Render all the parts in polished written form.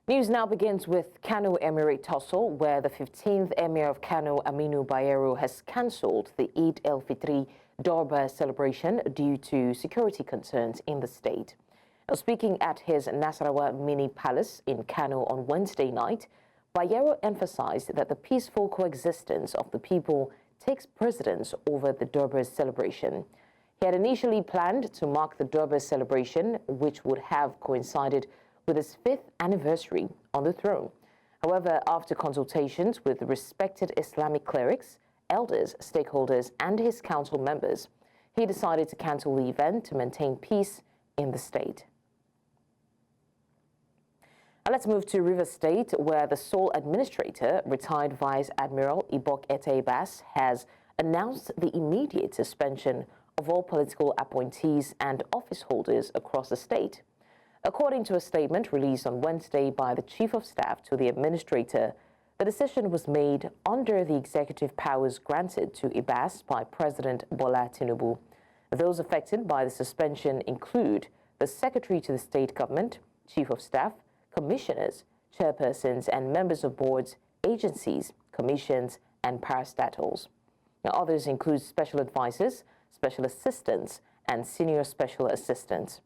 News now begins with Kano Emirate tussle, where the 15th Emir of Kano, Aminu Bayero, has cancelled the Eid el-Fitr Durbar celebration due to security concerns in the state. Now, speaking at his Nasarawa mini palace in Kano on Wednesday night, Bayero emphasized that the peaceful coexistence of the people takes precedence over the Durbar celebration. He had initially planned to mark the Durbar celebration, which would have coincided with his 5th anniversary on the throne. However, after consultations with respected Islamic clerics, elders, stakeholders, and his council members, he decided to cancel the event to maintain peace in the state. Now let's move to Rivers State, where the sole administrator, retired Vice Admiral Ibok Bass, has announced the immediate suspension of all political appointees and office holders across the state. According to a statement released on Wednesday by the Chief of Staff to the Administrator, the decision was made under the executive powers granted to Ibas by President Bola Tinubu. Those affected by the suspension include the Secretary to the State Government, Chief of Staff, Commissioners, Chairpersons, and members of boards, agencies, commissions, and parastatals. Now, others include special advisors, special assistants, and senior special assistants.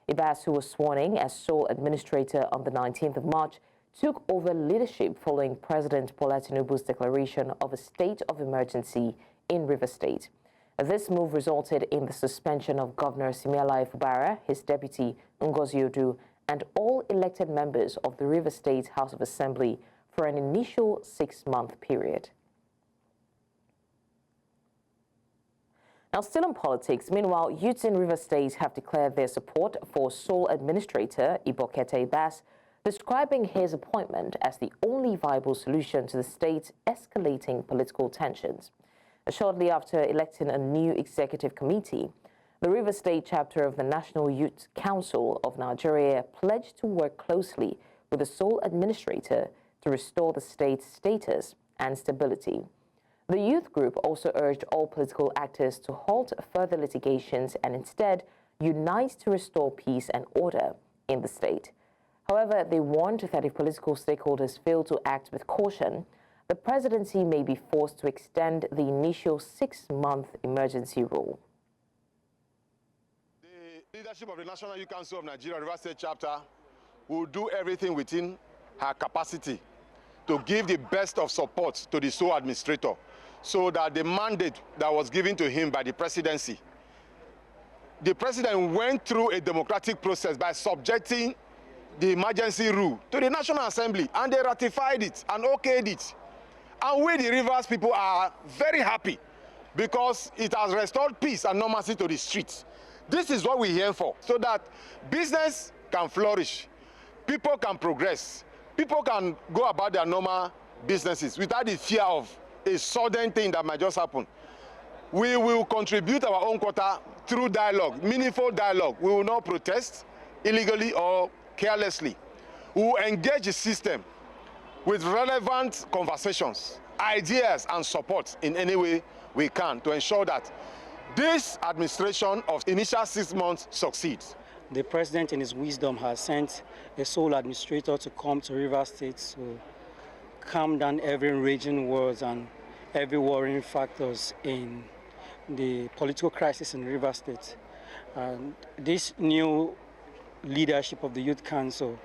Ibas, who was sworn in as sole administrator on the 19th of March, took over leadership following President Bola Tinubu's declaration of a state of emergency in Rivers State. This move resulted in the suspension of Governor Simiala Fubara, his deputy Ngozi Odu, and all elected members of the Rivers State House of Assembly for an initial 6-month period. Now, still in politics, meanwhile, youths in Rivers State have declared their support for sole administrator Ibok Bass, describing his appointment as the only viable solution to the state's escalating political tensions. Shortly after electing a new executive committee, the Rivers State chapter of the National Youth Council of Nigeria pledged to work closely with the sole administrator to restore the state's status and stability. The youth group also urged all political actors to halt further litigations and instead unite to restore peace and order in the state. However, they warned that if political stakeholders fail to act with caution, the presidency may be forced to extend the initial 6-month emergency rule. The leadership of the National Youth Council of Nigeria Rivers State chapter will do everything within her capacity to give the best of support to the sole administrator, so that the mandate that was given to him by the presidency, the president went through a democratic process by subjecting the emergency rule to the National Assembly, and they ratified it and okayed it. And we, the Rivers people, are very happy because it has restored peace and normalcy to the streets. This is what we're here for, so that business can flourish, people can progress, people can go about their normal businesses without the fear of a sudden thing that might just happen. We will contribute our own quota through dialogue, meaningful dialogue. We will not protest illegally or carelessly. We will engage the system with relevant conversations, ideas, and support in any way we can to ensure that this administration of initial 6 months succeeds. The president, in his wisdom, has sent a sole administrator to come to Rivers State to calm down every raging wars and every worrying factors in the political crisis in Rivers State. And this new leadership of the Youth Council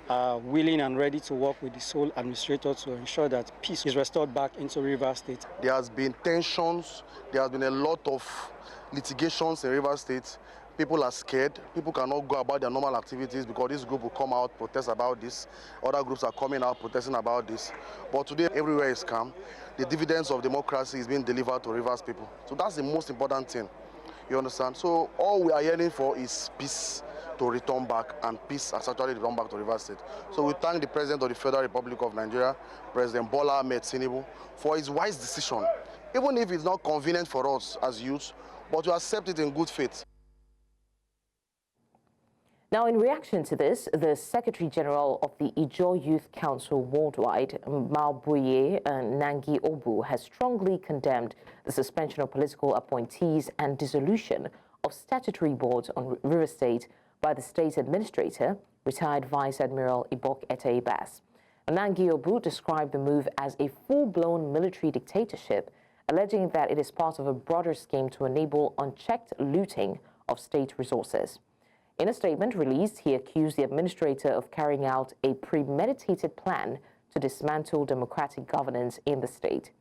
are willing and ready to work with the sole administrator to ensure that peace is restored back into Rivers State. There has been tensions, there has been a lot of litigations in Rivers State. People are scared. People cannot go about their normal activities because this group will come out, protest about this. Other groups are coming out, protesting about this. But today, everywhere is calm. The dividends of democracy is being delivered to Rivers people. So that's the most important thing. You understand? So all we are yearning for is peace to return back, and peace has actually returned back to Rivers State. So we thank the President of the Federal Republic of Nigeria, President Bola Tinubu, for his wise decision. Even if it's not convenient for us as youth, but we accept it in good faith. Now, in reaction to this, the Secretary General of the Ijaw Youth Council Worldwide, Maobuye Nangi Obu, has strongly condemned the suspension of political appointees and dissolution of statutory boards on Rivers State by the state administrator, retired Vice Admiral Ibok Bass. Nangiobu described the move as a full-blown military dictatorship, alleging that it is part of a broader scheme to enable unchecked looting of state resources. In a statement released, he accused the administrator of carrying out a premeditated plan to dismantle democratic governance in the state.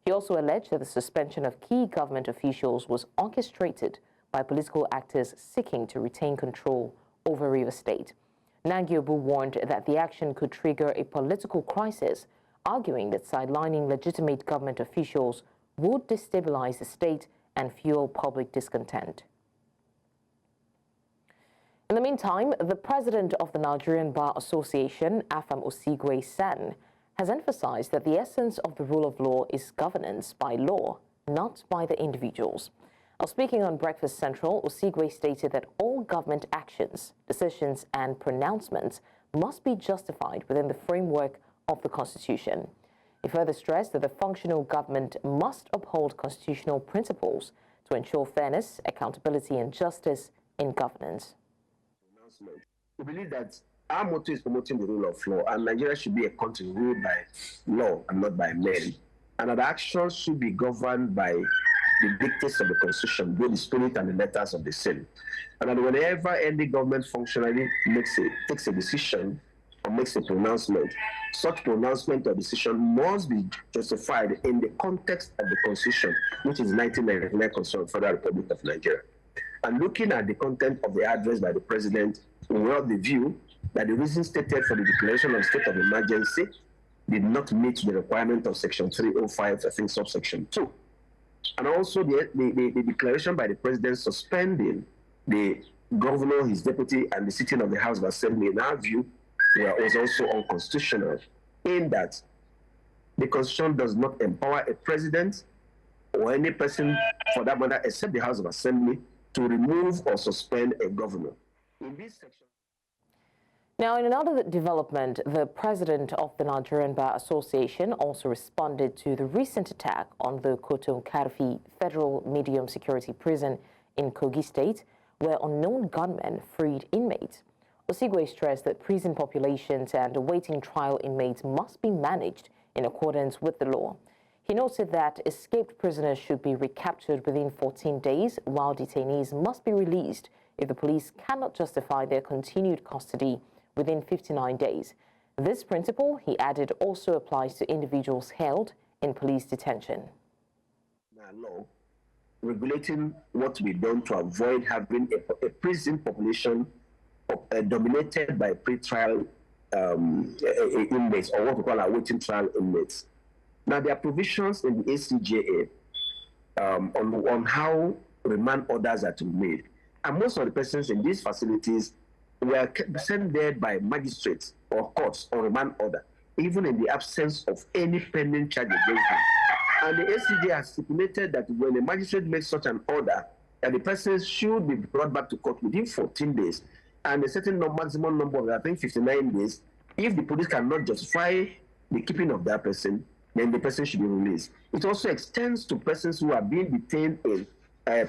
He also alleged that the suspension of key government officials was orchestrated by political actors seeking to retain control over Rivers State. Nangiobu warned that the action could trigger a political crisis, arguing that sidelining legitimate government officials would destabilize the state and fuel public discontent. In the meantime, the president of the Nigerian Bar Association, Afam Osigwe San, has emphasized that the essence of the rule of law is governance by law, not by the individuals. While speaking on Breakfast Central, Osigwe stated that all government actions, decisions, and pronouncements must be justified within the framework of the Constitution. He further stressed that the functional government must uphold constitutional principles to ensure fairness, accountability, and justice in governance. We believe that our motto is promoting the rule of law, and Nigeria should be a country ruled by law and not by men, and that actions should be governed by the dictates of the Constitution, both the spirit and the letters of the same. And that whenever any government functionary takes a decision or makes a pronouncement, such pronouncement or decision must be justified in the context of the Constitution, which is 1999 Constitution of the Federal Republic of Nigeria. And looking at the content of the address by the President, we were of the view that the reason stated for the declaration of state of emergency did not meet the requirement of Section 305, I think subsection 2. And also the declaration by the President suspending the governor, his deputy, and the sitting of the House of Assembly, in our view, was also unconstitutional, in that the Constitution does not empower a president or any person, for that matter, except the House of Assembly, to remove or suspend a governor. In this section. Now, in another development, the president of the Nigerian Bar Association also responded to the recent attack on the Koton-Karfi Federal Medium Security Prison in Kogi State, where unknown gunmen freed inmates. Osigwe stressed that prison populations and awaiting trial inmates must be managed in accordance with the law. He noted that escaped prisoners should be recaptured within 14 days, while detainees must be released if the police cannot justify their continued custody within 59 days. This principle, he added, also applies to individuals held in police detention. Law regulating what to be done to avoid having a prison population dominated by pre-trial inmates, or what we call awaiting trial inmates. Now, there are provisions in the ACJA on how remand orders are to be made. And most of the persons in these facilities were sent there by magistrates or courts on remand order, even in the absence of any pending charge against them. And the ACJ has stipulated that when a magistrate makes such an order, that the person should be brought back to court within 14 days, and a certain maximum number of, I think, 59 days. If the police cannot justify the keeping of that person, then the person should be released. It also extends to persons who are being detained in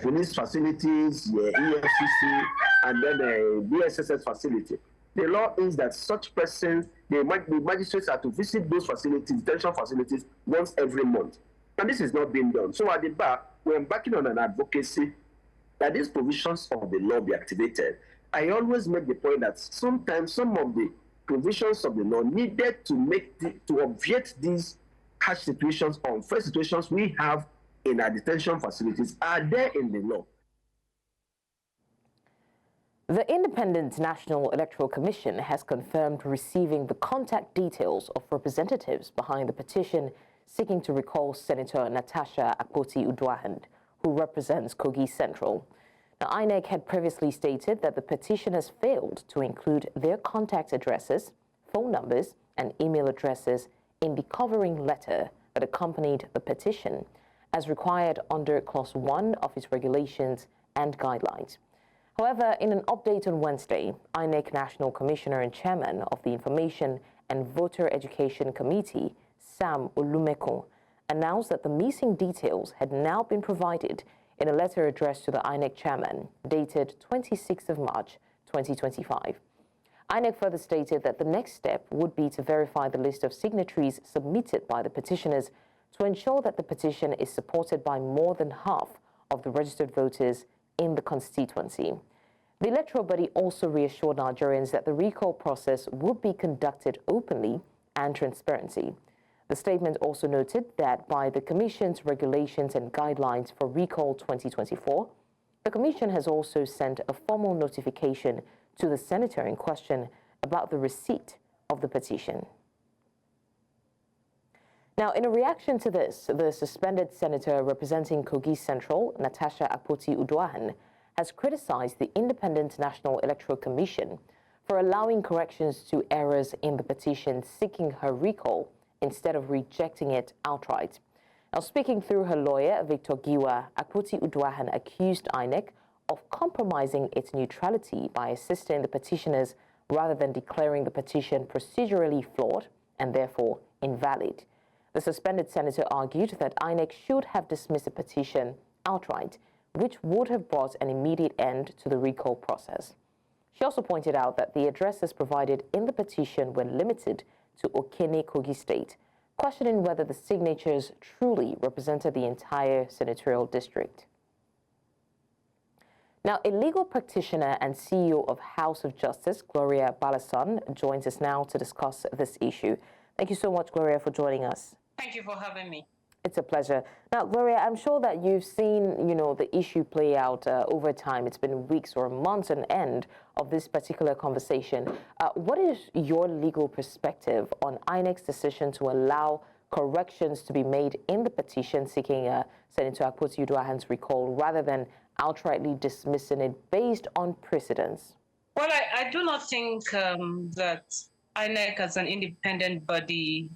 police facilities, the EFCC, and then the BSSS facility. The law is that such persons, the magistrates are to visit those facilities, detention facilities, once every month. And this is not being done. So at the bar, we're embarking on an advocacy that these provisions of the law be activated. I always make the point that sometimes some of the provisions of the law needed to obviate these harsh situations, unfair situations we have in our detention facilities are there in the law. The Independent National Electoral Commission has confirmed receiving the contact details of representatives behind the petition seeking to recall Senator Natasha Akpoti-Uduaghan, who represents Kogi Central. Now, INEC had previously stated that the petition has failed to include their contact addresses, phone numbers, and email addresses in the covering letter that accompanied the petition, as required under Clause 1 of its regulations and guidelines. However, in an update on Wednesday, INEC National Commissioner and Chairman of the Information and Voter Education Committee, Sam Olumekun, announced that the missing details had now been provided in a letter addressed to the INEC Chairman, dated 26th of March, 2025. INEC further stated that the next step would be to verify the list of signatories submitted by the petitioners to ensure that the petition is supported by more than half of the registered voters in the constituency. The electoral body also reassured Nigerians that the recall process would be conducted openly and transparently. The statement also noted that by the Commission's regulations and guidelines for Recall 2024, the Commission has also sent a formal notification to the senator in question about the receipt of the petition. Now, in a reaction to this, the suspended senator representing Kogi Central, Natasha Akpoti-Uduaghan, has criticized the Independent National Electoral Commission for allowing corrections to errors in the petition seeking her recall instead of rejecting it outright. Now, speaking through her lawyer, Victor Giwa, Akpoti-Uduaghan accused INEC of compromising its neutrality by assisting the petitioners rather than declaring the petition procedurally flawed and therefore invalid. The suspended senator argued that INEC should have dismissed the petition outright, which would have brought an immediate end to the recall process. She also pointed out that the addresses provided in the petition were limited to Okene, Kogi State, questioning whether the signatures truly represented the entire senatorial district. Now, a legal practitioner and CEO of House of Justice, Gloria Balason, joins us now to discuss this issue. Thank you so much, Gloria, for joining us. Thank you for having me. It's a pleasure. Now, Gloria, I'm sure that you've seen, the issue play out over time. It's been weeks or months on end of this particular conversation. What is your legal perspective on INEC's decision to allow corrections to be made in the petition seeking Senator Akpoti-Uduaghan's recall rather than outrightly dismissing it based on precedents? Well, I do not think that INEC as an independent body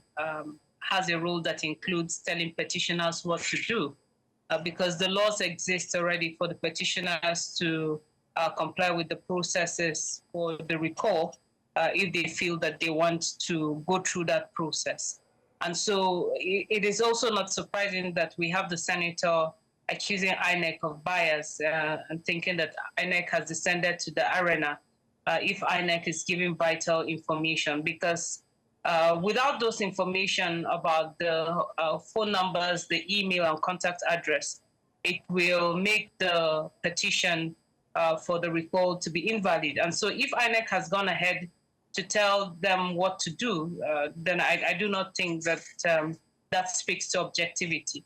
has a role that includes telling petitioners what to do, because the laws exist already for the petitioners to comply with the processes for the recall if they feel that they want to go through that process. And so it is also not surprising that we have the senator accusing INEC of bias and thinking that INEC has descended to the arena if INEC is giving vital information, because without those information about the phone numbers, the email and contact address, it will make the petition for the recall to be invalid. And so if INEC has gone ahead to tell them what to do, then I do not think that that speaks to objectivity.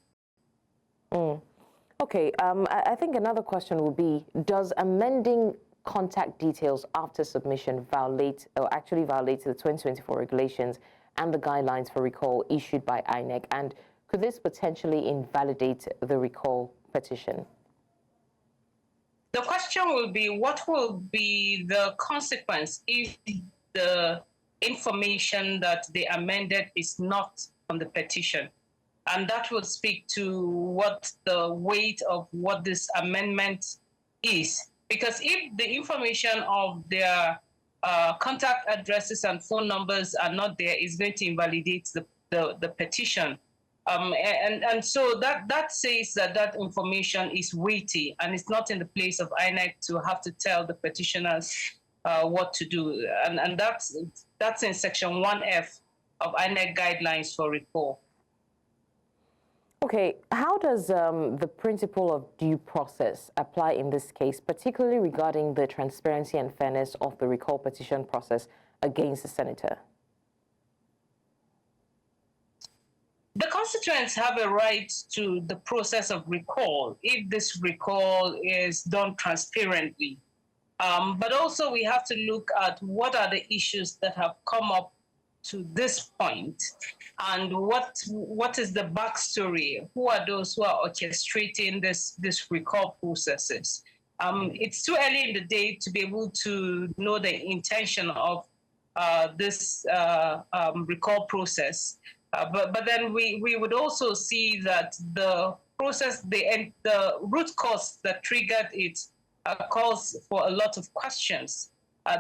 Okay, I think another question would be, does amending contact details after submission violate the 2024 regulations and the guidelines for recall issued by INEC? And could this potentially invalidate the recall petition? The question will be, what will be the consequence if the information that they amended is not on the petition? And that will speak to what the weight of what this amendment is. Because if the information of their contact addresses and phone numbers are not there, it's going to invalidate the petition. And so that says that information is weighty and it's not in the place of INEC to have to tell the petitioners what to do. And that's in Section 1F of INEC guidelines for recall. Okay, how does the principle of due process apply in this case, particularly regarding the transparency and fairness of the recall petition process against the senator? The constituents have a right to the process of recall if this recall is done transparently. But also we have to look at what are the issues that have come up to this point, and what is the backstory? Who are those who are orchestrating this recall processes? It's too early in the day to be able to know the intention of this recall process. But then we would also see that the process, the root cause that triggered it calls for a lot of questions.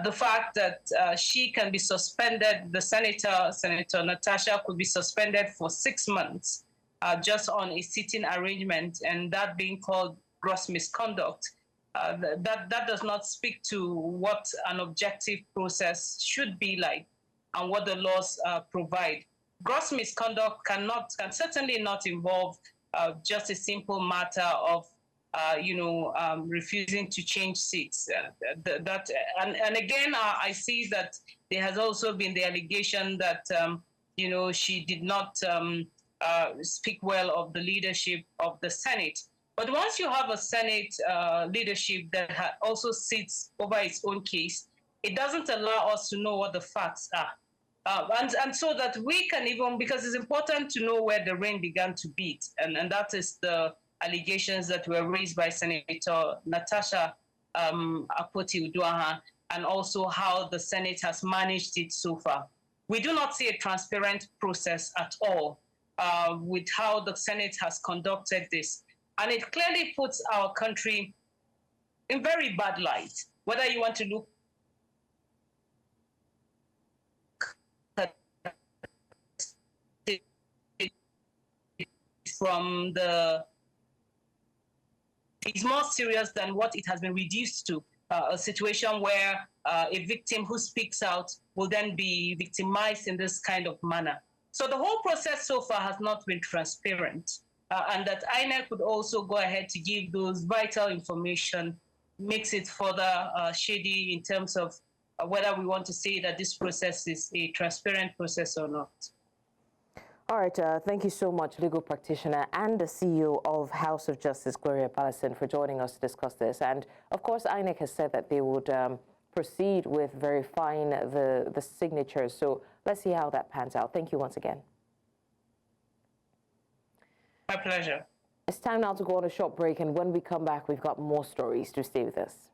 The fact that she can be suspended, the Senator Natasha could be suspended for 6 months just on a sitting arrangement, and that being called gross misconduct. that does not speak to what an objective process should be like and what the laws provide. Gross misconduct can certainly not involve just a simple matter of refusing to change seats. And again, I see that there has also been the allegation that she did not speak well of the leadership of the Senate. But once you have a Senate leadership that also sits over its own case, it doesn't allow us to know what the facts are. And so that we can even, because it's important to know where the rain began to beat, and that is the allegations that were raised by Senator Natasha Akpoti-Uduaghan, and also how the Senate has managed it so far. We do not see a transparent process at all with how the Senate has conducted this. And it clearly puts our country in very bad light, whether you want to look from it's more serious than what it has been reduced to, a situation where a victim who speaks out will then be victimized in this kind of manner. So the whole process so far has not been transparent, and that INEC could also go ahead to give those vital information makes it further shady in terms of whether we want to say that this process is a transparent process or not. All right, thank you so much, legal practitioner and the CEO of House of Justice, Gloria Pallison, for joining us to discuss this. And of course, INEC has said that they would proceed with verifying the signatures. So let's see how that pans out. Thank you once again. My pleasure. It's time now to go on a short break, and when we come back, we've got more stories. To stay with us.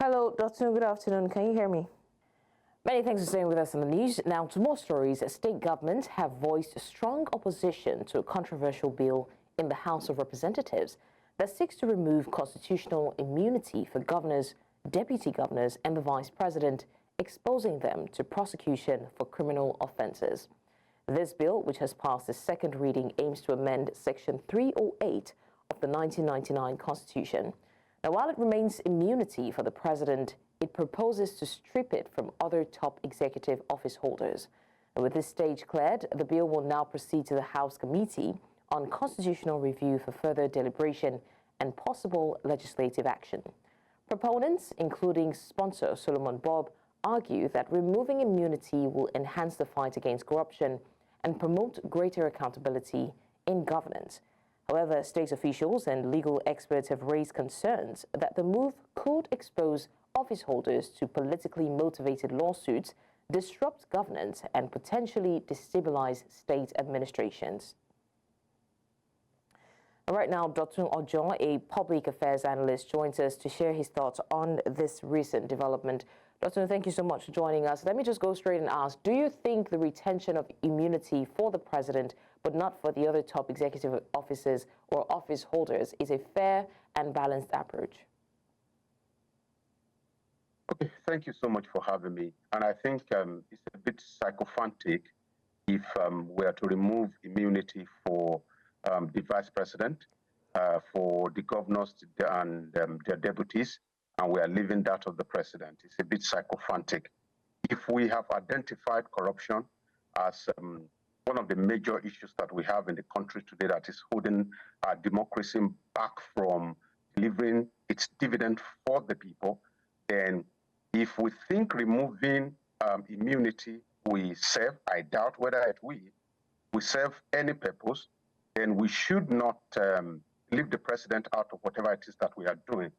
Hello, Dr. Good afternoon. Can you hear me? Many thanks for staying with us on the news. Now to more stories. State governments have voiced strong opposition to a controversial bill in the House of Representatives that seeks to remove constitutional immunity for governors, deputy governors, and the vice president, exposing them to prosecution for criminal offenses. This bill, which has passed its second reading, aims to amend Section 308 of the 1999 Constitution. Now, while it remains immunity for the president, it proposes to strip it from other top executive office holders. And with this stage cleared, the bill will now proceed to the House Committee on Constitutional Review for further deliberation and possible legislative action. Proponents, including sponsor Solomon Bob, argue that removing immunity will enhance the fight against corruption and promote greater accountability in governance. However, state officials and legal experts have raised concerns that the move could expose office holders to politically motivated lawsuits, disrupt governance, and potentially destabilize state administrations. Right now, Dr. Ojo, a public affairs analyst, joins us to share his thoughts on this recent development. Dr. thank you so much for joining us. Let me just go straight and ask, do you think the retention of immunity for the president, but not for the other top executive officers or office holders, is a fair and balanced approach? Okay, thank you so much for having me. And I think it's a bit sycophantic if we are to remove immunity for the vice president, for the governors and their deputies, and we are leaving that of the president. It's a bit sycophantic. If we have identified corruption as one of the major issues that we have in the country today that is holding our democracy back from delivering its dividend for the people, then if we think removing immunity will serve, I doubt whether it will serve any purpose, then we should not leave the president out of whatever it is that we are doing.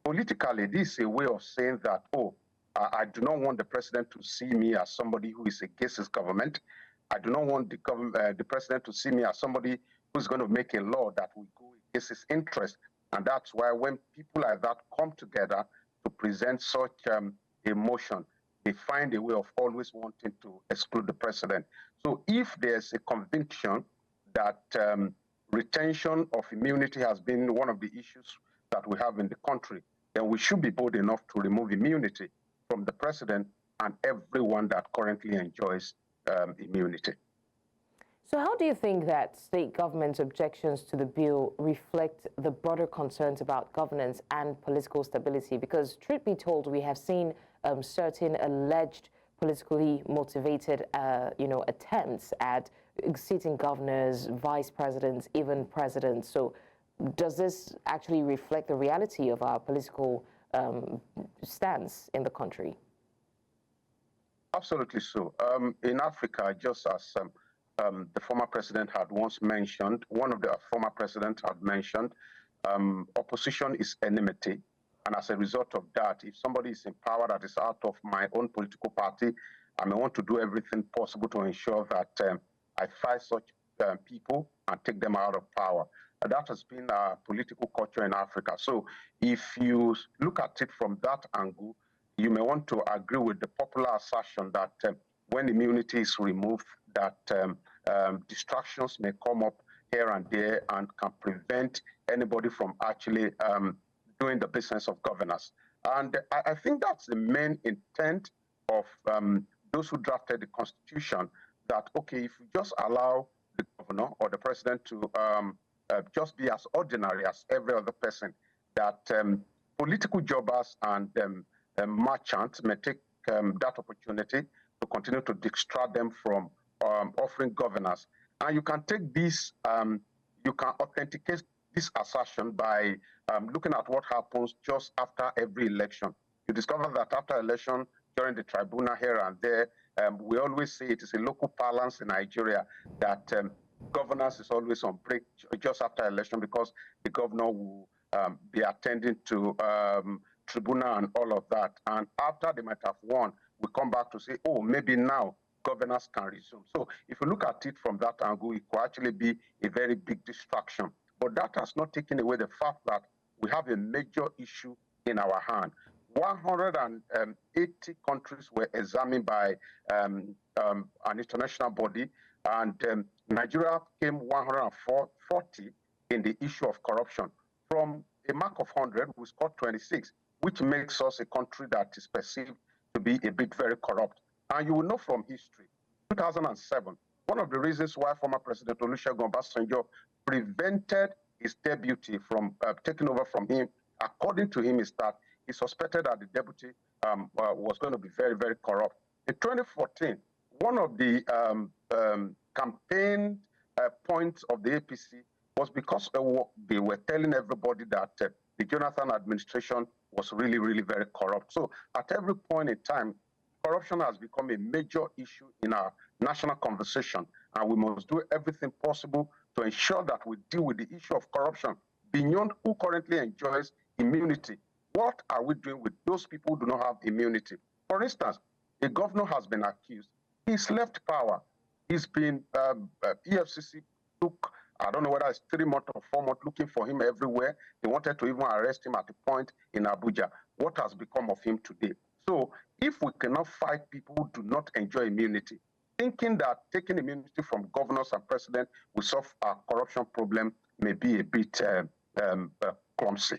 Politically, this is a way of saying that, I do not want the president to see me as somebody who is against his government. I do not want the president to see me as somebody who's going to make a law that will go against his interest. And that's why when people like that come together to present such a motion, they find a way of always wanting to exclude the president. So if there's a conviction that retention of immunity has been one of the issues that we have in the country, then we should be bold enough to remove immunity from the president and everyone that currently enjoys immunity. So how do you think that state government objections to the bill reflect the broader concerns about governance and political stability? Because truth be told, we have seen certain alleged politically motivated, attempts at sitting governors, vice presidents, even presidents. So does this actually reflect the reality of our political stance in the country? Absolutely so. In Africa, just as the former president had once mentioned, one of the former presidents had mentioned, opposition is enmity. And as a result of that, if somebody is in power that is out of my own political party, I may want to do everything possible to ensure that I fight such people and take them out of power. That has been our political culture in Africa. So if you look at it from that angle, you may want to agree with the popular assertion that when immunity is removed, that distractions may come up here and there and can prevent anybody from actually doing the business of governance. And I think that's the main intent of those who drafted the Constitution, that, okay, if we just allow the governor or the president to just be as ordinary as every other person, that political jobbers and merchants may take that opportunity to continue to distract them from offering governance. And you can take this, you can authenticate this assertion by looking at what happens just after every election. You discover that after election, during the tribunal here and there, we always say it is a local parlance in Nigeria that governance is always on break just after election, because the governor will be attending to tribunal and all of that. And after they might have won, we come back to say, oh, maybe now governance can resume. So if you look at it from that angle, it could actually be a very big distraction. But that has not taken away the fact that we have a major issue in our hand. 180 countries were examined by an international body, and Nigeria came 140 in the issue of corruption. From a mark of 100, we scored 26, which makes us a country that is perceived to be a bit very corrupt. And you will know from history, 2007, one of the reasons why former President Olusegun Obasanjo prevented his deputy from taking over from him, according to him, is that he suspected that the deputy was going to be very, very corrupt. In 2014, one of the campaign points of the APC was because they were telling everybody that the Jonathan administration was really, really very corrupt. So at every point in time, corruption has become a major issue in our national conversation, and we must do everything possible to ensure that we deal with the issue of corruption beyond who currently enjoys immunity. What are we doing with those people who do not have immunity? For instance, a governor has been accused. He's left power. He's been, EFCC took, I don't know whether it's 3 months or 4 months, looking for him everywhere. They wanted to even arrest him at a point in Abuja. What has become of him today? So if we cannot fight people who do not enjoy immunity, thinking that taking immunity from governors and presidents will solve our corruption problem may be a bit clumsy.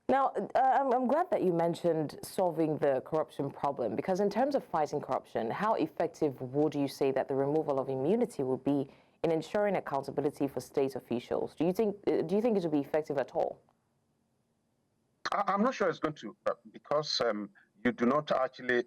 Now, I'm glad that you mentioned solving the corruption problem, because in terms of fighting corruption, how effective would you say that the removal of immunity will be in ensuring accountability for state officials? Do you think it will be effective at all? I'm not sure it's going to, because you do not actually,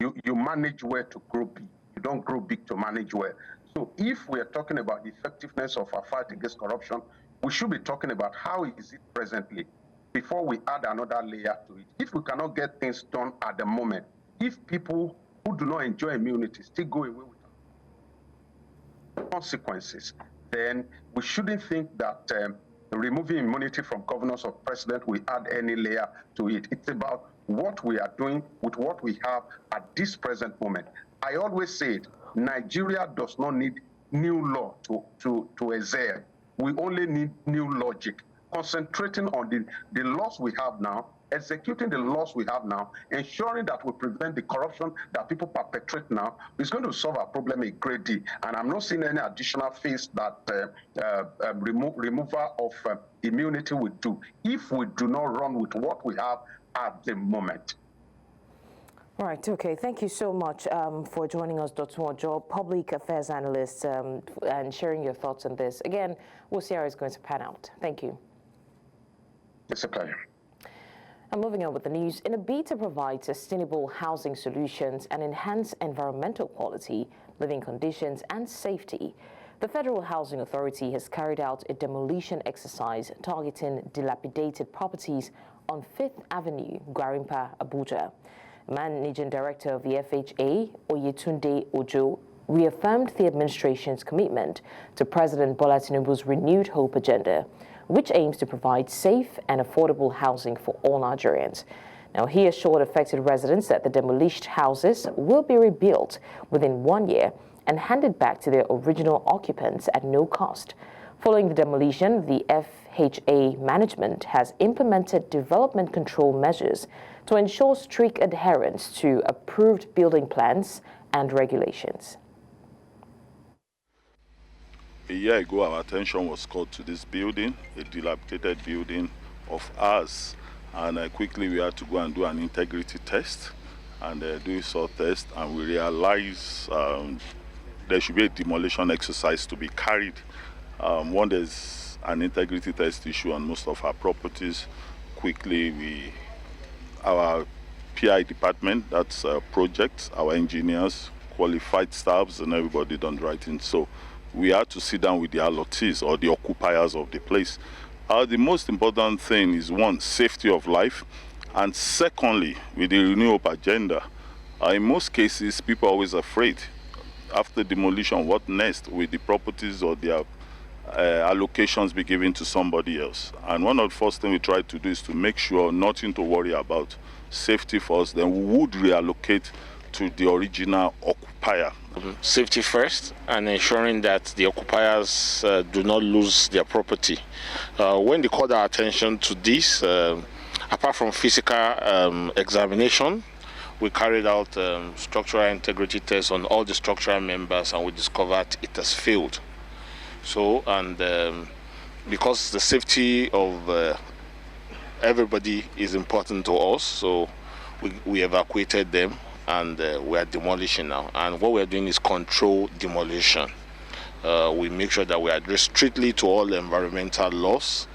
you manage where to grow big. You don't grow big to manage where. So if we are talking about the effectiveness of our fight against corruption, we should be talking about how is it presently before we add another layer to it. If we cannot get things done at the moment, if people who do not enjoy immunity still go away with consequences, then we shouldn't think that removing immunity from governors or president will add any layer to it. It's about what we are doing with what we have at this present moment. I always say it, Nigeria does not need new law to excel. We only need new logic, concentrating on the laws we have now, executing the laws we have now, ensuring that we prevent the corruption that people perpetrate now, is going to solve our problem a great deal. And I'm not seeing any additional phase that removal of immunity would do if we do not run with what we have at the moment. Right, okay. Thank you so much for joining us, Dr. Ojo, public affairs analyst, and sharing your thoughts on this. Again, we'll see how it's going to pan out. Thank you. It's a pleasure. And moving on with the news, in a bid to provide sustainable housing solutions and enhance environmental quality, living conditions, and safety, the Federal Housing Authority has carried out a demolition exercise targeting dilapidated properties on 5th Avenue, Gwarimpa, Abuja. Managing Director of the FHA, Oyetunde Ojo, reaffirmed the administration's commitment to President Bola Tinubu's renewed hope agenda, which aims to provide safe and affordable housing for all Nigerians. Now, he assured affected residents that the demolished houses will be rebuilt within 1 year and handed back to their original occupants at no cost. Following the demolition, the FHA management has implemented development control measures to ensure strict adherence to approved building plans and regulations. A year ago, our attention was called to this building, a dilapidated building of ours, and quickly we had to go and do an integrity test and do a soil test, and we realized there should be a demolition exercise to be carried. When there's an integrity test issue on most of our properties, quickly our PI department, that's projects, our engineers, qualified staffs, and everybody done writing. So we had to sit down with the allottees or the occupiers of the place. The most important thing is, one, safety of life, and secondly, with the Renew Hope agenda, in most cases, people are always afraid. After demolition, what next? Will the properties or their allocations be given to somebody else? And one of the first things we try to do is to make sure nothing to worry about, safety first, then we would reallocate to the original occupier. Safety first, and ensuring that the occupiers do not lose their property. When they called our attention to this, apart from physical examination, we carried out structural integrity tests on all the structural members, and we discovered it has failed. So, and because the safety of everybody is important to us, so we evacuated them, and we are demolishing now. And what we are doing is control demolition. We make sure that we adhere strictly to all environmental laws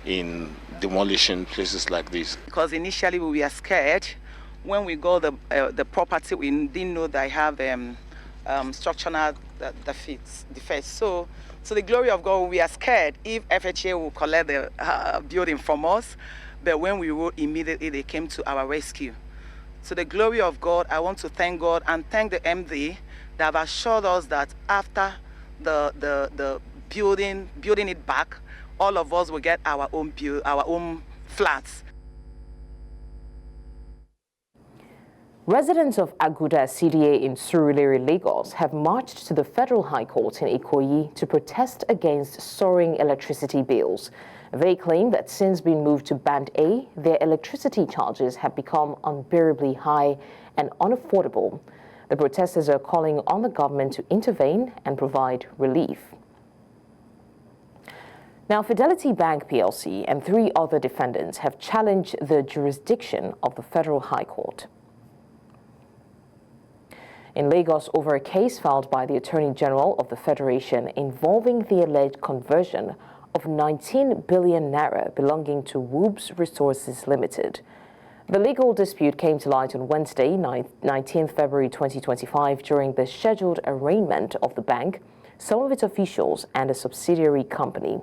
in demolishing places like this. Because initially we were scared. When we got the property, we didn't know that I have structural defects. So the glory of God, we are scared if FHA will collect the building from us. But when we wrote, immediately they came to our rescue. So the glory of God, I want to thank God and thank the MD that have assured us that after the building it back, all of us will get our own flats. Residents of Aguda CDA in Surulere, Lagos have marched to the Federal High Court in Ikoyi to protest against soaring electricity bills. They claim that since being moved to Band A, their electricity charges have become unbearably high and unaffordable. The protesters are calling on the government to intervene and provide relief. Now, Fidelity Bank PLC and 3 other defendants have challenged the jurisdiction of the Federal High Court in Lagos over a case filed by the Attorney General of the Federation involving the alleged conversion of 19 billion naira belonging to Woobs Resources Limited. The legal dispute came to light on Wednesday, 19th February 2025, during the scheduled arraignment of the bank, some of its officials, and a subsidiary company.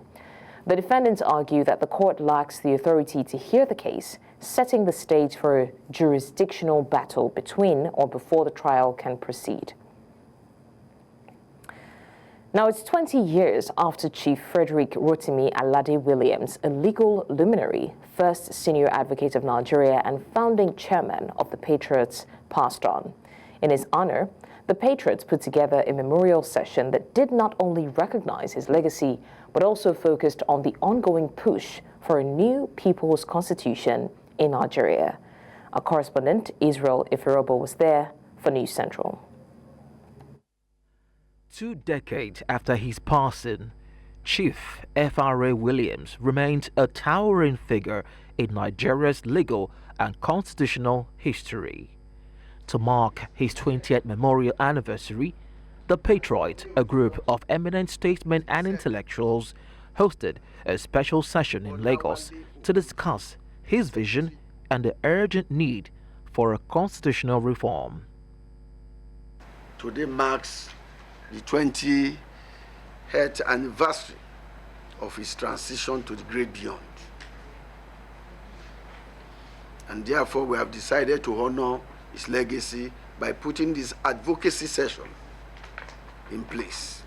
The defendants argue that the court lacks the authority to hear the case, setting the stage for a jurisdictional battle between or before the trial can proceed. Now, it's 20 years after Chief Frederick Rotimi Alade Williams, a legal luminary, first senior advocate of Nigeria and founding chairman of the Patriots, passed on. In his honor, the Patriots put together a memorial session that did not only recognize his legacy, but also focused on the ongoing push for a new people's constitution in Nigeria. Our correspondent, Israel Ifirobo, was there for News Central. 2 decades after his passing, Chief F.R.A. Williams remains a towering figure in Nigeria's legal and constitutional history. To mark his 20th memorial anniversary, the Patriots, a group of eminent statesmen and intellectuals, hosted a special session in Lagos to discuss his vision and the urgent need for a constitutional reform. Today marks the 20th anniversary of his transition to the great beyond. And therefore, we have decided to honor his legacy by putting this advocacy session in place.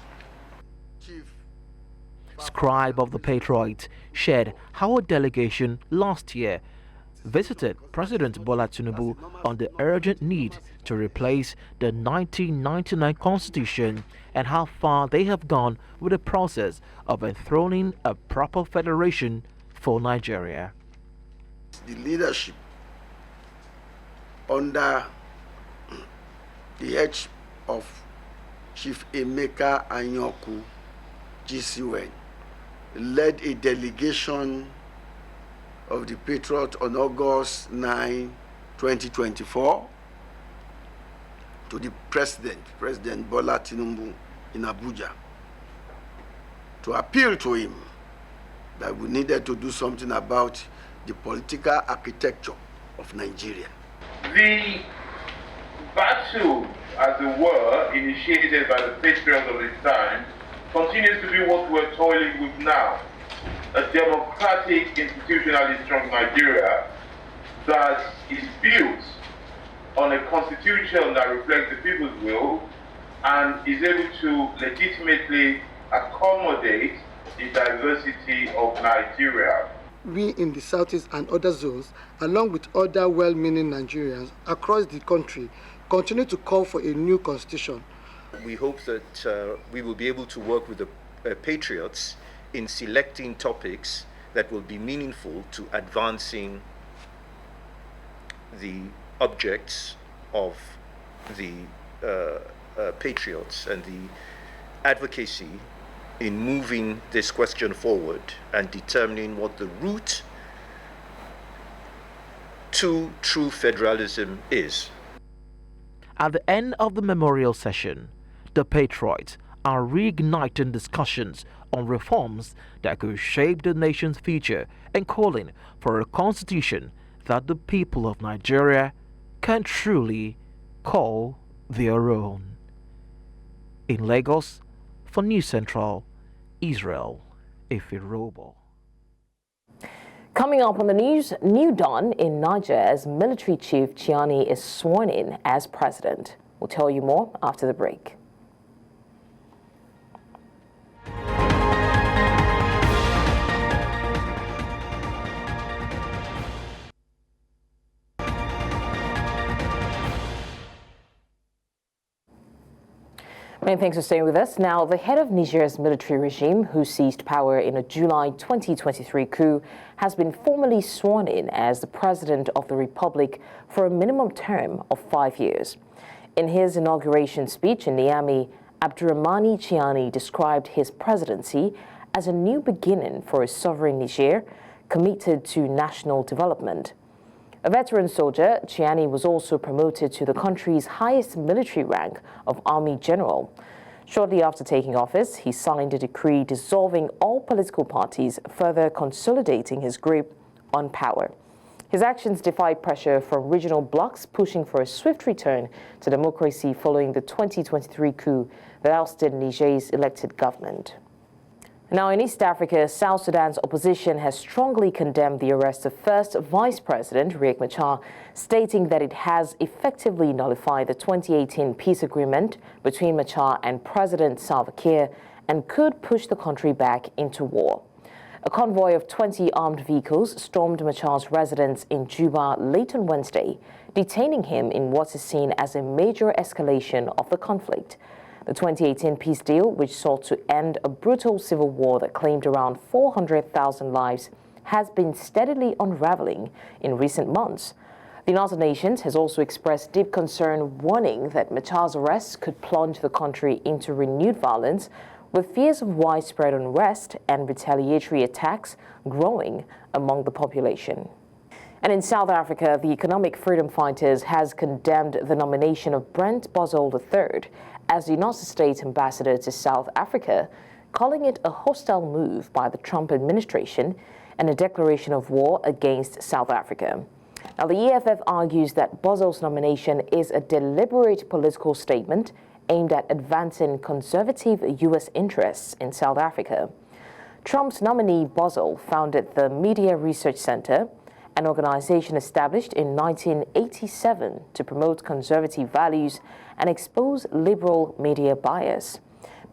Scribe of the Patriots shared how a delegation last year visited President Bola Tinubu on the urgent need to replace the 1999 Constitution and how far they have gone with the process of enthroning a proper federation for Nigeria. The leadership under the head of Chief Emeka Anyoku GCN led a delegation of the Patriots on August 9, 2024 to the President Bola Tinubu in Abuja, to appeal to him that we needed to do something about the political architecture of Nigeria. The battle, as it were, initiated by the Patriots of its time, continues to be what we're toiling with now. A democratic, institutionally strong Nigeria that is built on a constitution that reflects the people's will and is able to legitimately accommodate the diversity of Nigeria. We in the Southeast and other zones, along with other well-meaning Nigerians across the country, continue to call for a new constitution. We hope that we will be able to work with the Patriots in selecting topics that will be meaningful to advancing the objects of the Patriots and the advocacy in moving this question forward and determining what the route to true federalism is. At the end of the memorial session, the Patriots are reigniting discussions on reforms that could shape the nation's future and calling for a constitution that the people of Nigeria can truly call their own. In Lagos, for News Central, Israel Efirobo. Coming up on the news, new dawn in Niger as military chief Tchiani is sworn in as president. We'll tell you more after the break. Many thanks for staying with us. Now, the head of Niger's military regime, who seized power in a July 2023 coup, has been formally sworn in as the president of the republic for a minimum term of 5 years. In his inauguration speech in Niamey, Abdourahamane Tchiani described his presidency as a new beginning for a sovereign Niger committed to national development. A veteran soldier, Tchiani was also promoted to the country's highest military rank of Army General. Shortly after taking office, he signed a decree dissolving all political parties, further consolidating his grip on power. His actions defied pressure from regional blocs pushing for a swift return to democracy following the 2023 coup that ousted Niger's elected government. Now, in East Africa, South Sudan's opposition has strongly condemned the arrest of first Vice President Riek Machar, stating that it has effectively nullified the 2018 peace agreement between Machar and President Salva Kiir and could push the country back into war. A convoy of 20 armed vehicles stormed Machar's residence in Juba late on Wednesday, detaining him in what is seen as a major escalation of the conflict. The 2018 peace deal, which sought to end a brutal civil war that claimed around 400,000 lives, has been steadily unraveling in recent months. The United Nations has also expressed deep concern, warning that Machar's arrest could plunge the country into renewed violence, with fears of widespread unrest and retaliatory attacks growing among the population. And in South Africa, the Economic Freedom Fighters has condemned the nomination of Brent Boswell III as the United States ambassador to South Africa, calling it a hostile move by the Trump administration and a declaration of war against South Africa. Now, the EFF argues that Boswell's nomination is a deliberate political statement aimed at advancing conservative U.S. interests in South Africa. Trump's nominee, Boswell, founded the Media Research Center, an organization established in 1987 to promote conservative values and expose liberal media bias.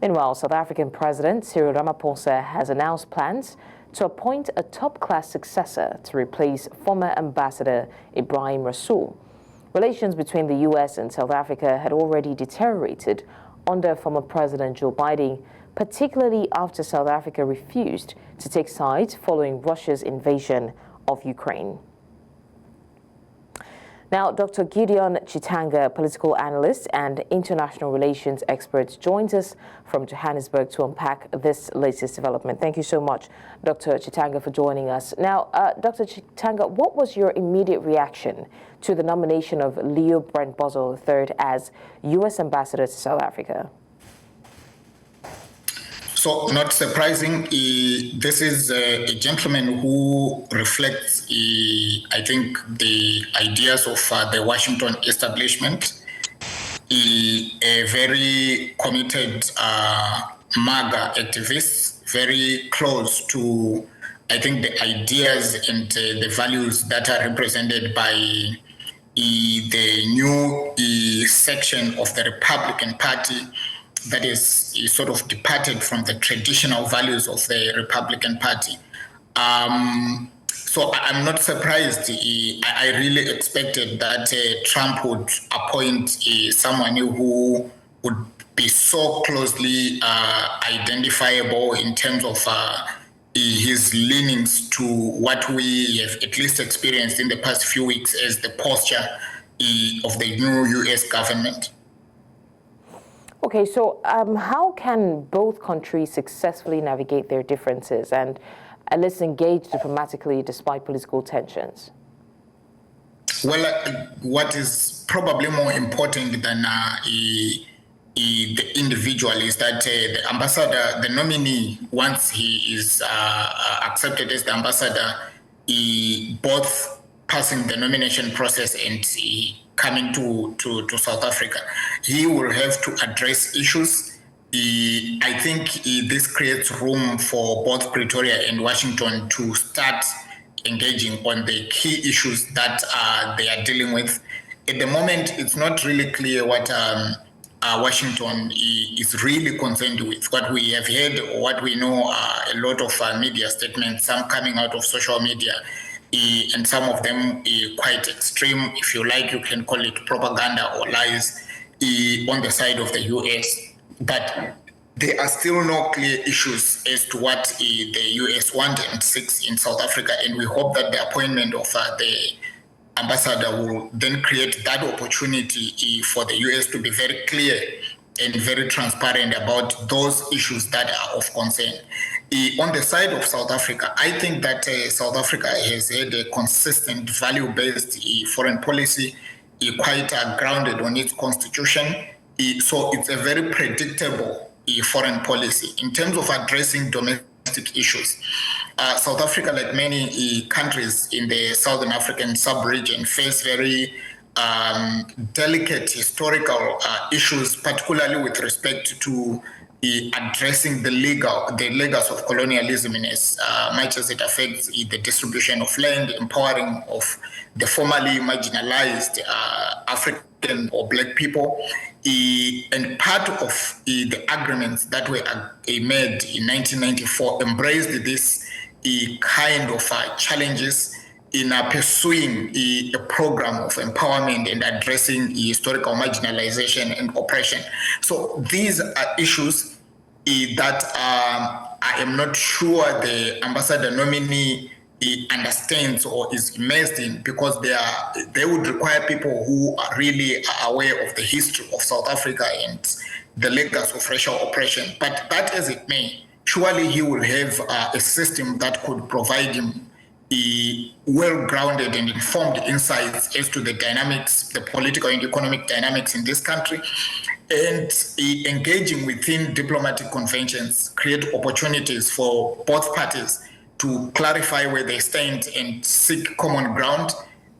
Meanwhile, South African President Cyril Ramaphosa has announced plans to appoint a top-class successor to replace former Ambassador Ibrahim Rasool. Relations between the U.S. and South Africa had already deteriorated under former President Joe Biden, particularly after South Africa refused to take sides following Russia's invasion of Ukraine. Now, Dr. Gideon Chitanga, political analyst and international relations expert, joins us from Johannesburg to unpack this latest development. Thank you so much, Dr. Chitanga, for joining us. Now, Dr. Chitanga, what was your immediate reaction to the nomination of Leo Brent Boswell III as U.S. ambassador to South Africa? So, not surprising, this is a gentleman who reflects, I think, the ideas of the Washington establishment, a very committed MAGA activist, very close to, I think, the ideas and the values that are represented by the new section of the Republican Party that is sort of departed from the traditional values of the Republican Party. So I'm not surprised. I really expected that Trump would appoint someone who would be so closely identifiable in terms of his leanings to what we have at least experienced in the past few weeks as the posture of the new U.S. government. Okay, so how can both countries successfully navigate their differences and let's engage diplomatically despite political tensions? Well, what is probably more important than the individual is that the ambassador, the nominee, once he is accepted as the ambassador, both passing the nomination process and coming to South Africa, he will have to address issues. I think this creates room for both Pretoria and Washington to start engaging on the key issues that they are dealing with. At the moment, it's not really clear what Washington is really concerned with. What we have heard, or what we know, are a lot of media statements, some coming out of social media, and some of them quite extreme. If you like, you can call it propaganda or lies on the side of the U.S. But there are still no clear issues as to what the U.S. wants and seeks in South Africa, and we hope that the appointment of the ambassador will then create that opportunity for the U.S. to be very clear and very transparent about those issues that are of concern. On the side of South Africa, I think that South Africa has had a consistent value-based foreign policy, quite grounded on its constitution. So it's a very predictable foreign policy. In terms of addressing domestic issues, South Africa, like many countries in the Southern African sub-region, face very delicate historical issues, particularly with respect to addressing the legacy of colonialism in as much as it affects the distribution of land, empowering of the formerly marginalized African or Black people. And part of the agreements that were made in 1994 embraced this kind of challenges in pursuing a program of empowerment and addressing historical marginalization and oppression. So these are issues that I am not sure the ambassador nominee understands or is immersed in, because they would require people who are really aware of the history of South Africa and the legacy of racial oppression. But that as it may, surely he will have a system that could provide him well-grounded and informed insights as to the dynamics, the political and economic dynamics in this country, and engaging within diplomatic conventions create opportunities for both parties to clarify where they stand and seek common ground.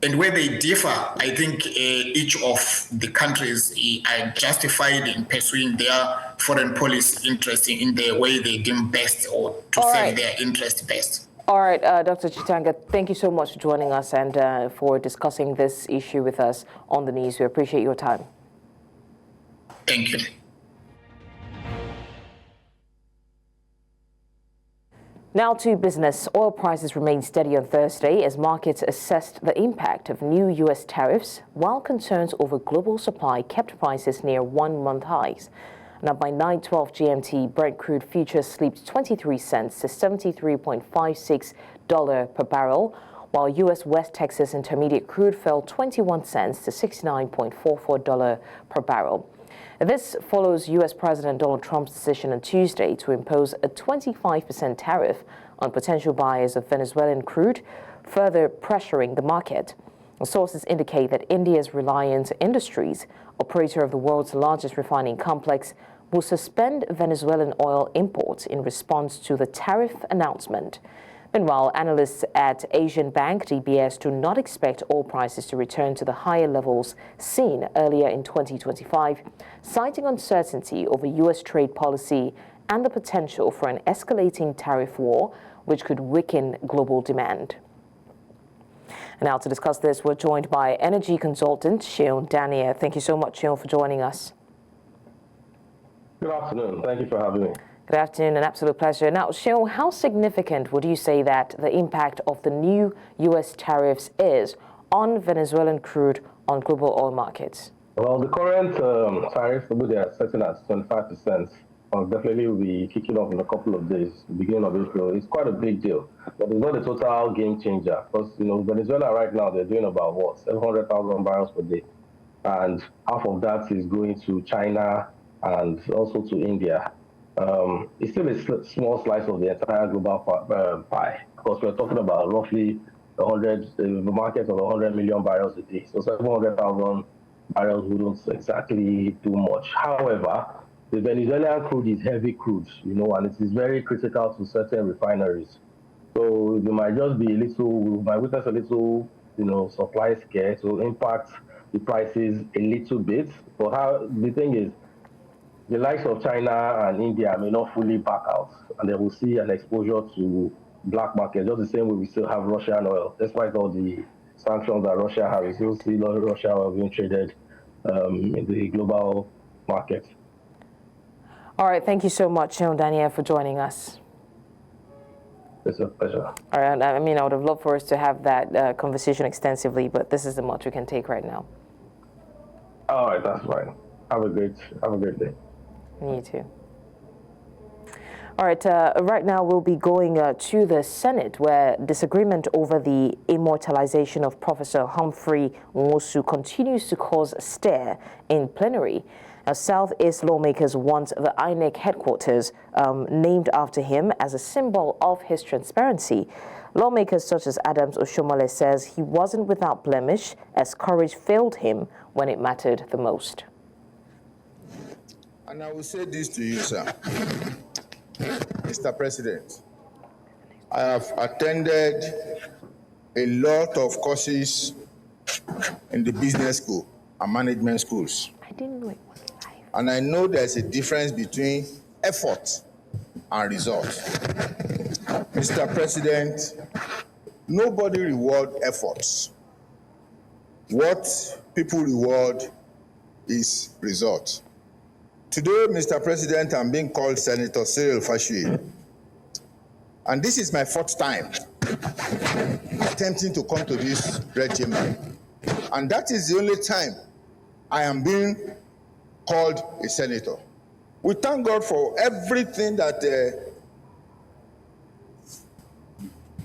And where they differ, I think each of the countries are justified in pursuing their foreign policy interests in the way they deem best or to serve their interests best. All right, Dr. Chitanga, thank you so much for joining us and for discussing this issue with us on the news. We appreciate your time. Thank you. Now to business. Oil prices remained steady on Thursday as markets assessed the impact of new U.S. tariffs, while concerns over global supply kept prices near one-month highs. Now, by 9:12 GMT, Brent crude futures slipped 23 cents to $73.56 per barrel, while U.S. West Texas Intermediate crude fell 21 cents to $69.44 per barrel. This follows U.S. President Donald Trump's decision on Tuesday to impose a 25% tariff on potential buyers of Venezuelan crude, further pressuring the market. Sources indicate that India's Reliance Industries, operator of the world's largest refining complex, will suspend Venezuelan oil imports in response to the tariff announcement. Meanwhile, analysts at Asian bank DBS do not expect oil prices to return to the higher levels seen earlier in 2025, citing uncertainty over U.S. trade policy and the potential for an escalating tariff war, which could weaken global demand. And now to discuss this, we're joined by energy consultant Seun Daniel. Thank you so much, Seun, for joining us. Good afternoon. Thank you for having me. Good afternoon, an absolute pleasure. Now, Seun, how significant would you say that the impact of the new U.S. tariffs is on Venezuelan crude on global oil markets? Well, the current tariff, which they are setting at 25%, definitely will be kicking off in a couple of days, beginning of April. It's quite a big deal, but it's not a total game changer because, Venezuela right now, they're doing about, 700,000 barrels per day. And half of that is going to China and also to India. It's still a small slice of the entire global pie because we're talking about roughly the market of 100 million barrels a day. So 700,000 barrels wouldn't exactly do much. However, the Venezuelan crude is heavy crude, and it is very critical to certain refineries. So there might just be we might witness a little, supply scare to impact the prices a little bit. But the thing is, the likes of China and India may not fully back out, and they will see an exposure to black market, just the same way we still have Russian oil. Despite all the sanctions that Russia has, we still see Russian oil being traded in the global market. All right, thank you so much, Seun Daniel, for joining us. It's a pleasure. All right, I would have loved for us to have that conversation extensively, but this is the much we can take right now. All right, that's fine. Have a great day. You too. All right, right now we'll be going to the Senate, where disagreement over the immortalization of Professor Humphrey Nwosu continues to cause a stir in plenary. Southeast lawmakers want the INEC headquarters named after him as a symbol of his transparency. Lawmakers such as Adams Oshomole says he wasn't without blemish, as courage failed him when it mattered the most. And I will say this to you, sir. Mr. President, I have attended a lot of courses in the business school and management schools. And I know there's a difference between effort and result. Mr. President, nobody rewards efforts. What people reward is result. Today, Mr. President, I'm being called Senator Cyril Fashui. And this is my fourth time attempting to come to this red chamber. And that is the only time I am being called a senator. We thank God for everything that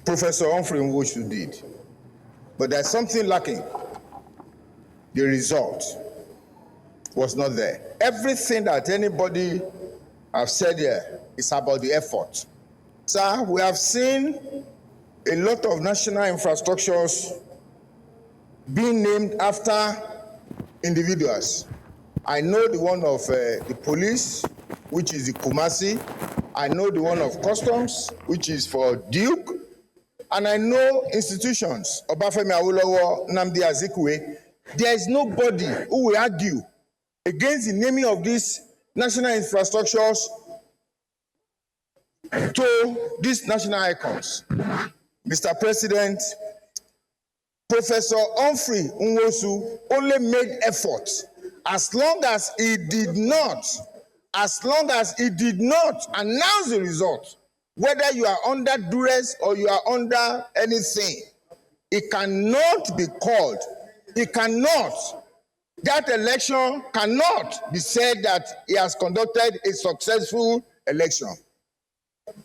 Professor Humphrey Nwosu did. But there's something lacking. The result was not there. Everything that anybody have said here is about the effort. Sir, we have seen a lot of national infrastructures being named after individuals. I know the one of the police, which is the Kumasi. I know the one of customs, which is for Duke. And I know institutions, Obafemi Awolowo, Nnamdi Azikiwe. There is nobody who will argue against the naming of these national infrastructures to these national icons. Mr. President, Professor Humphrey Nwosu only made efforts as long as he did not announce the result, whether you are under duress or you are under anything. It cannot be called. It cannot. That election cannot be said that he has conducted a successful election.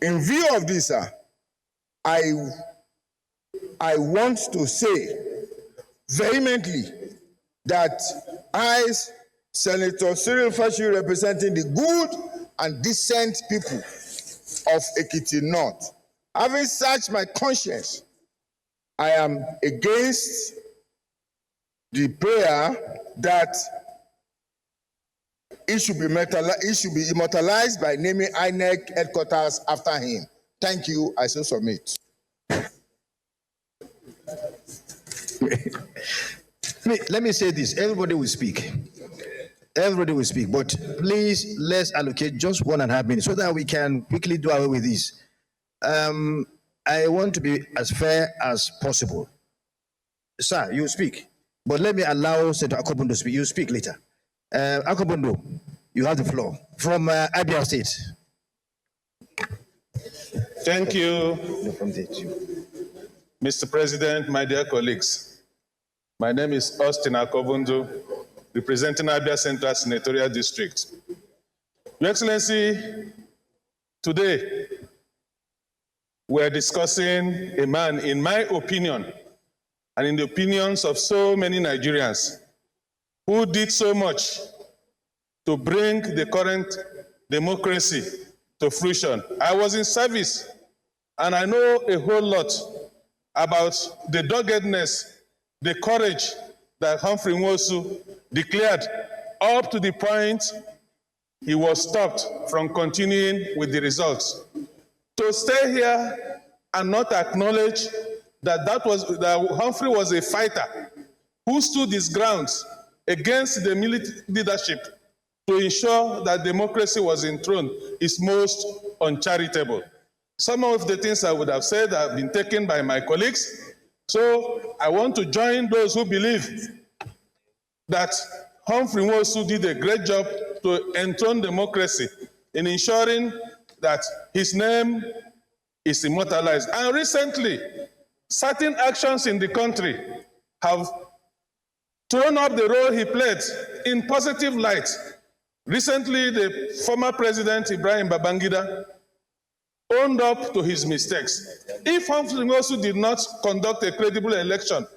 In view of this, I want to say vehemently that I, Senator Cyril Fashi, representing the good and decent people of Ekiti North, having searched my conscience, I am against the prayer that it should be immortalized by naming INEC headquarters after him. Thank you. I so submit. Let me say this. Everybody will speak. Everybody will speak. But please, let's allocate just 1.5 minutes so that we can quickly do away with this. I want to be as fair as possible. Sir, you speak. But let me allow Senator Akobundo to speak. You speak later. Akobundo, you have the floor. From Abia State. Thank you, Mr. President, my dear colleagues. My name is Austin Akobundo, representing Abia Central Senatorial District. Your Excellency, today we're discussing a man, in my opinion, and in the opinions of so many Nigerians, who did so much to bring the current democracy to fruition. I was in service, and I know a whole lot about the doggedness, the courage that Humphrey Nwosu declared up to the point he was stopped from continuing with the results. To stay here and not acknowledge that Humphrey was a fighter who stood his grounds against the military leadership to ensure that democracy was enthroned is most uncharitable. Some of the things I would have said have been taken by my colleagues, so I want to join those who believe that Humphrey Nwosu did a great job to enthrone democracy in ensuring that his name is immortalized. And recently, certain actions in the country have thrown up the role he played in positive light. Recently, the former president, Ibrahim Babangida, owned up to his mistakes. If Humphrey Nwosu did not conduct a credible election,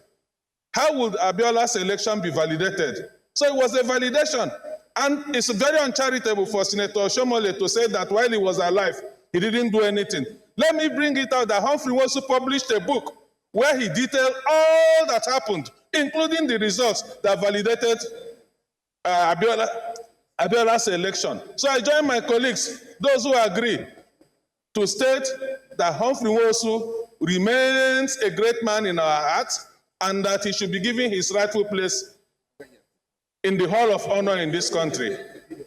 how would Abiola's election be validated? So it was a validation. And it's very uncharitable for Senator Shomole to say that while he was alive, he didn't do anything. Let me bring it out that Humphrey Nwosu published a book where he detailed all that happened, including the results that validated Abiola's election. So I join my colleagues, those who agree, to state that Humphrey Nwosu remains a great man in our hearts and that he should be given his rightful place in the Hall of Honor in this country.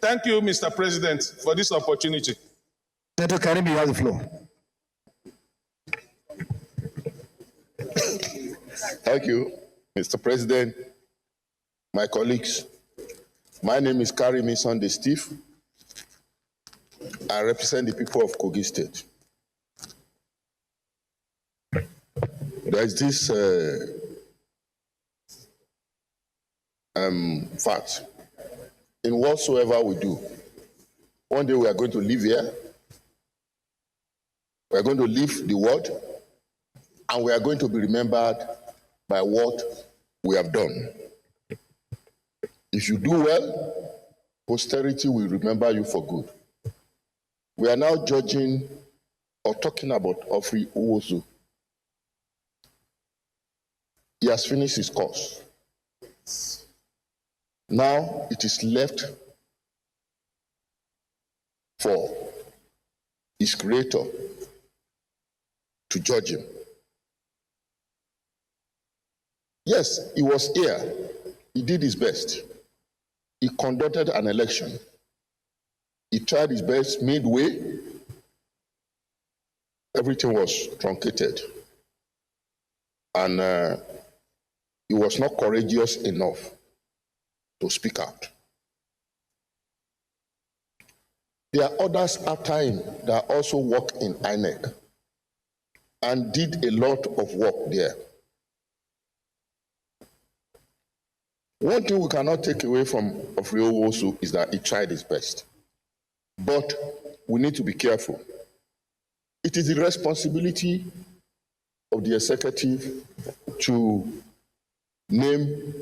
Thank you, Mr. President, for this opportunity. Senator Karim, you have the floor. Thank you, Mr. President, my colleagues. My name is Karimi Sunday Steve. I represent the people of Kogi State. There's this fact. In whatsoever we do, one day we are going to live here, we are going to leave the world, and we are going to be remembered by what we have done. If you do well, posterity will remember you for good. We are now judging or talking about Humphrey Nwosu. He has finished his course. Now it is left for his creator to judge him. Yes, he was here. He did his best. He conducted an election. He tried his best midway. Everything was truncated. And he was not courageous enough to speak out. There are others after him that also worked in INEC and did a lot of work there. One thing we cannot take away from Nwosu is that he tried his best. But we need to be careful. It is the responsibility of the executive to name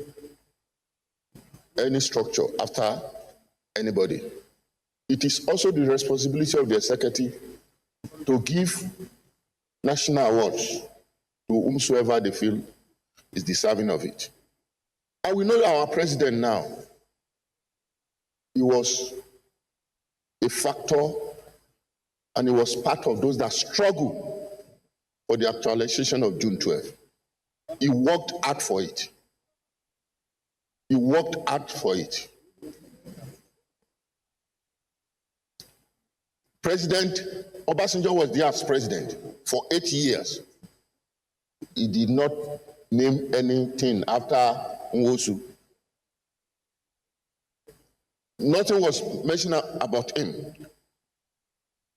any structure after anybody. It is also the responsibility of the executive to give national awards to whomsoever they feel is deserving of it. And we know our president now, he was a factor and he was part of those that struggled for the actualization of June 12. He worked hard for it. He worked hard for it. President Obasanjo was there as president for 8 years. He did not name anything after Nwosu. Nothing was mentioned about him.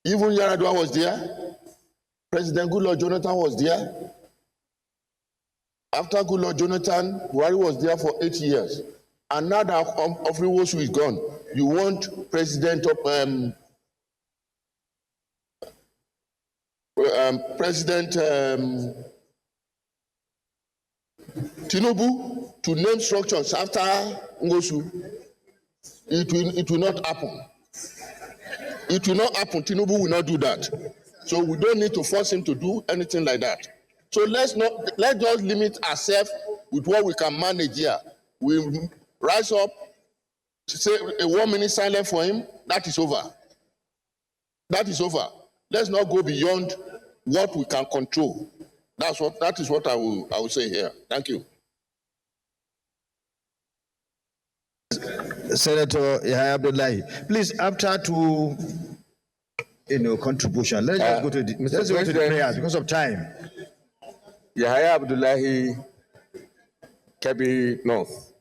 Even Yaradua was there. President Goodluck Jonathan was there. After Goodluck Jonathan, Buhari was there for 8 years. And now that Nwosu is gone, you want President of Tinubu to name structures after Nwosu. It will not happen. It will not happen. Tinubu will not do that. So we don't need to force him to do anything like that. So let's just limit ourselves with what we can manage here. We rise up, say a 1 minute silence for him. That is over. That is over. Let's not go beyond what we can control. That is what I will say here. Thank you. Senator Yahya Abdullahi, please, after to contribution, let's just go to the prayers because of time. Yahya Abdullahi, Kebbi North.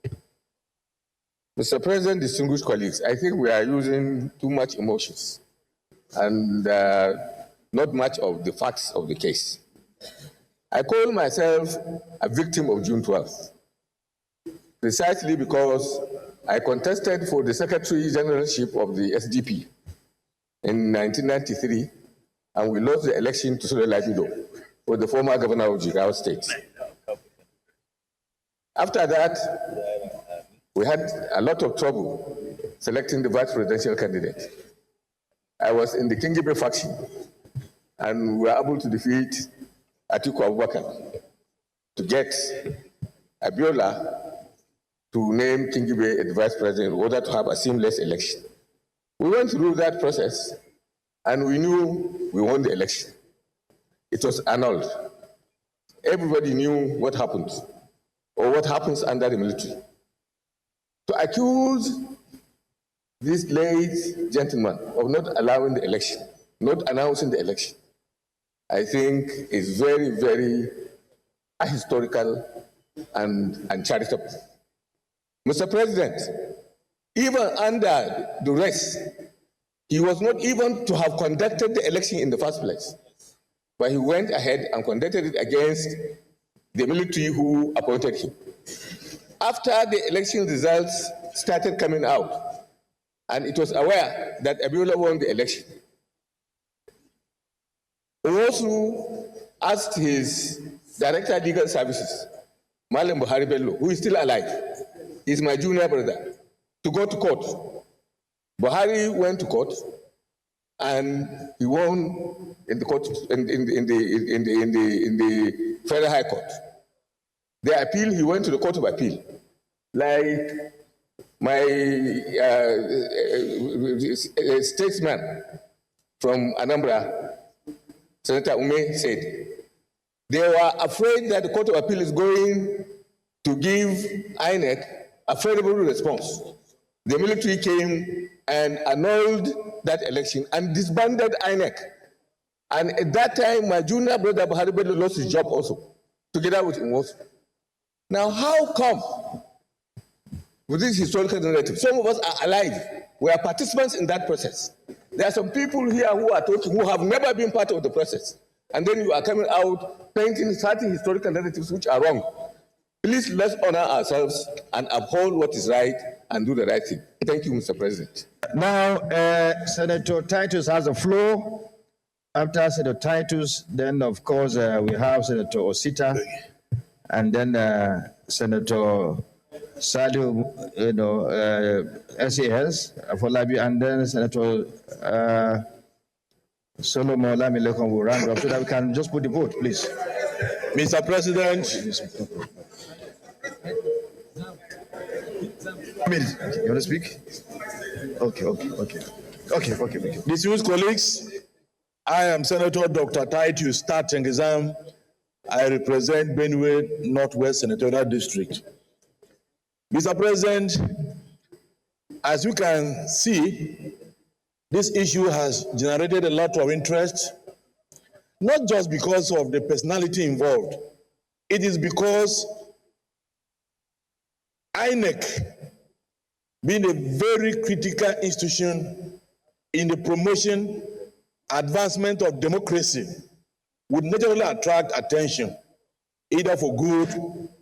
Mr. President, distinguished colleagues, I think we are using too much emotions and not much of the facts of the case. I call myself a victim of June 12th, precisely because I contested for the Secretary Generalship of the SDP in 1993, and we lost the election to Sule Laifido for the former governor of Jigawa State. After that, we had a lot of trouble selecting the vice presidential candidate. I was in the Kingibe faction, and we were able to defeat Atiku Abubakar to get Abiola to name Kingibe as vice president in order to have a seamless election. We went through that process, and we knew we won the election. It was annulled. Everybody knew what happened, or what happens under the military. To accuse this late gentleman of not allowing the election, not announcing the election, I think is very, very ahistorical and uncharitable. Mr. President, even under duress, he was not even to have conducted the election in the first place, but he went ahead and conducted it against the military who appointed him. After the election results started coming out, and it was aware that Abiola won the election, Nwosu asked his Director of Legal Services, Malam Buhari Bello, who is still alive, he's my junior brother, to go to court. Buhari went to court, and he won in the court in the Federal High Court. The appeal, he went to the Court of Appeal. Like my statesman from Anambra, Senator Ume, said, they were afraid that the Court of Appeal is going to give INEC a favorable response. The military came and annulled that election and disbanded INEC. And at that time, my junior brother Buhari Bello lost his job also, together with Nwosu. Now, how come, with this historical narrative, some of us are alive, we are participants in that process. There are some people here who are talking, who have never been part of the process. And then you are coming out painting certain historical narratives which are wrong. Please, let's honor ourselves and uphold what is right and do the right thing. Thank you, Mr. President. Now, Senator Titus has the floor. After Senator Titus, then of course we have Senator Osita, and then Senator Sadio, SAS for Labi, and then Senator Solomon Lamilekon will round up so that we can just put the vote, please. Mr. President. You want to speak? Okay. Distinguished colleagues, I am Senator Dr. Titus Tatengizam. I represent Benue Northwest Senatorial District. Mr. President, as you can see, this issue has generated a lot of interest, not just because of the personality involved. It is because INEC, being a very critical institution in the promotion, advancement of democracy, would naturally attract attention, either for good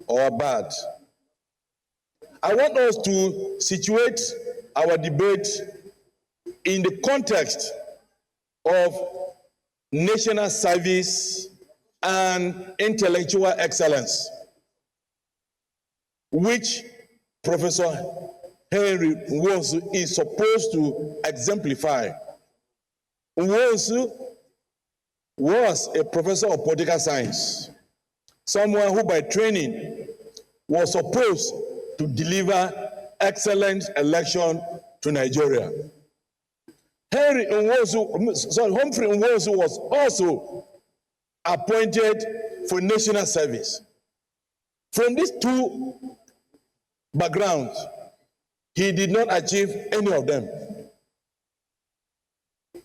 or bad. I want us to situate our debate in the context of national service and intellectual excellence, which Professor Henry Nwosu is supposed to exemplify. Nwosu was a professor of political science, someone who by training was supposed to deliver excellent election to Nigeria. Humphrey Nwosu was also appointed for national service. From these two backgrounds, he did not achieve any of them.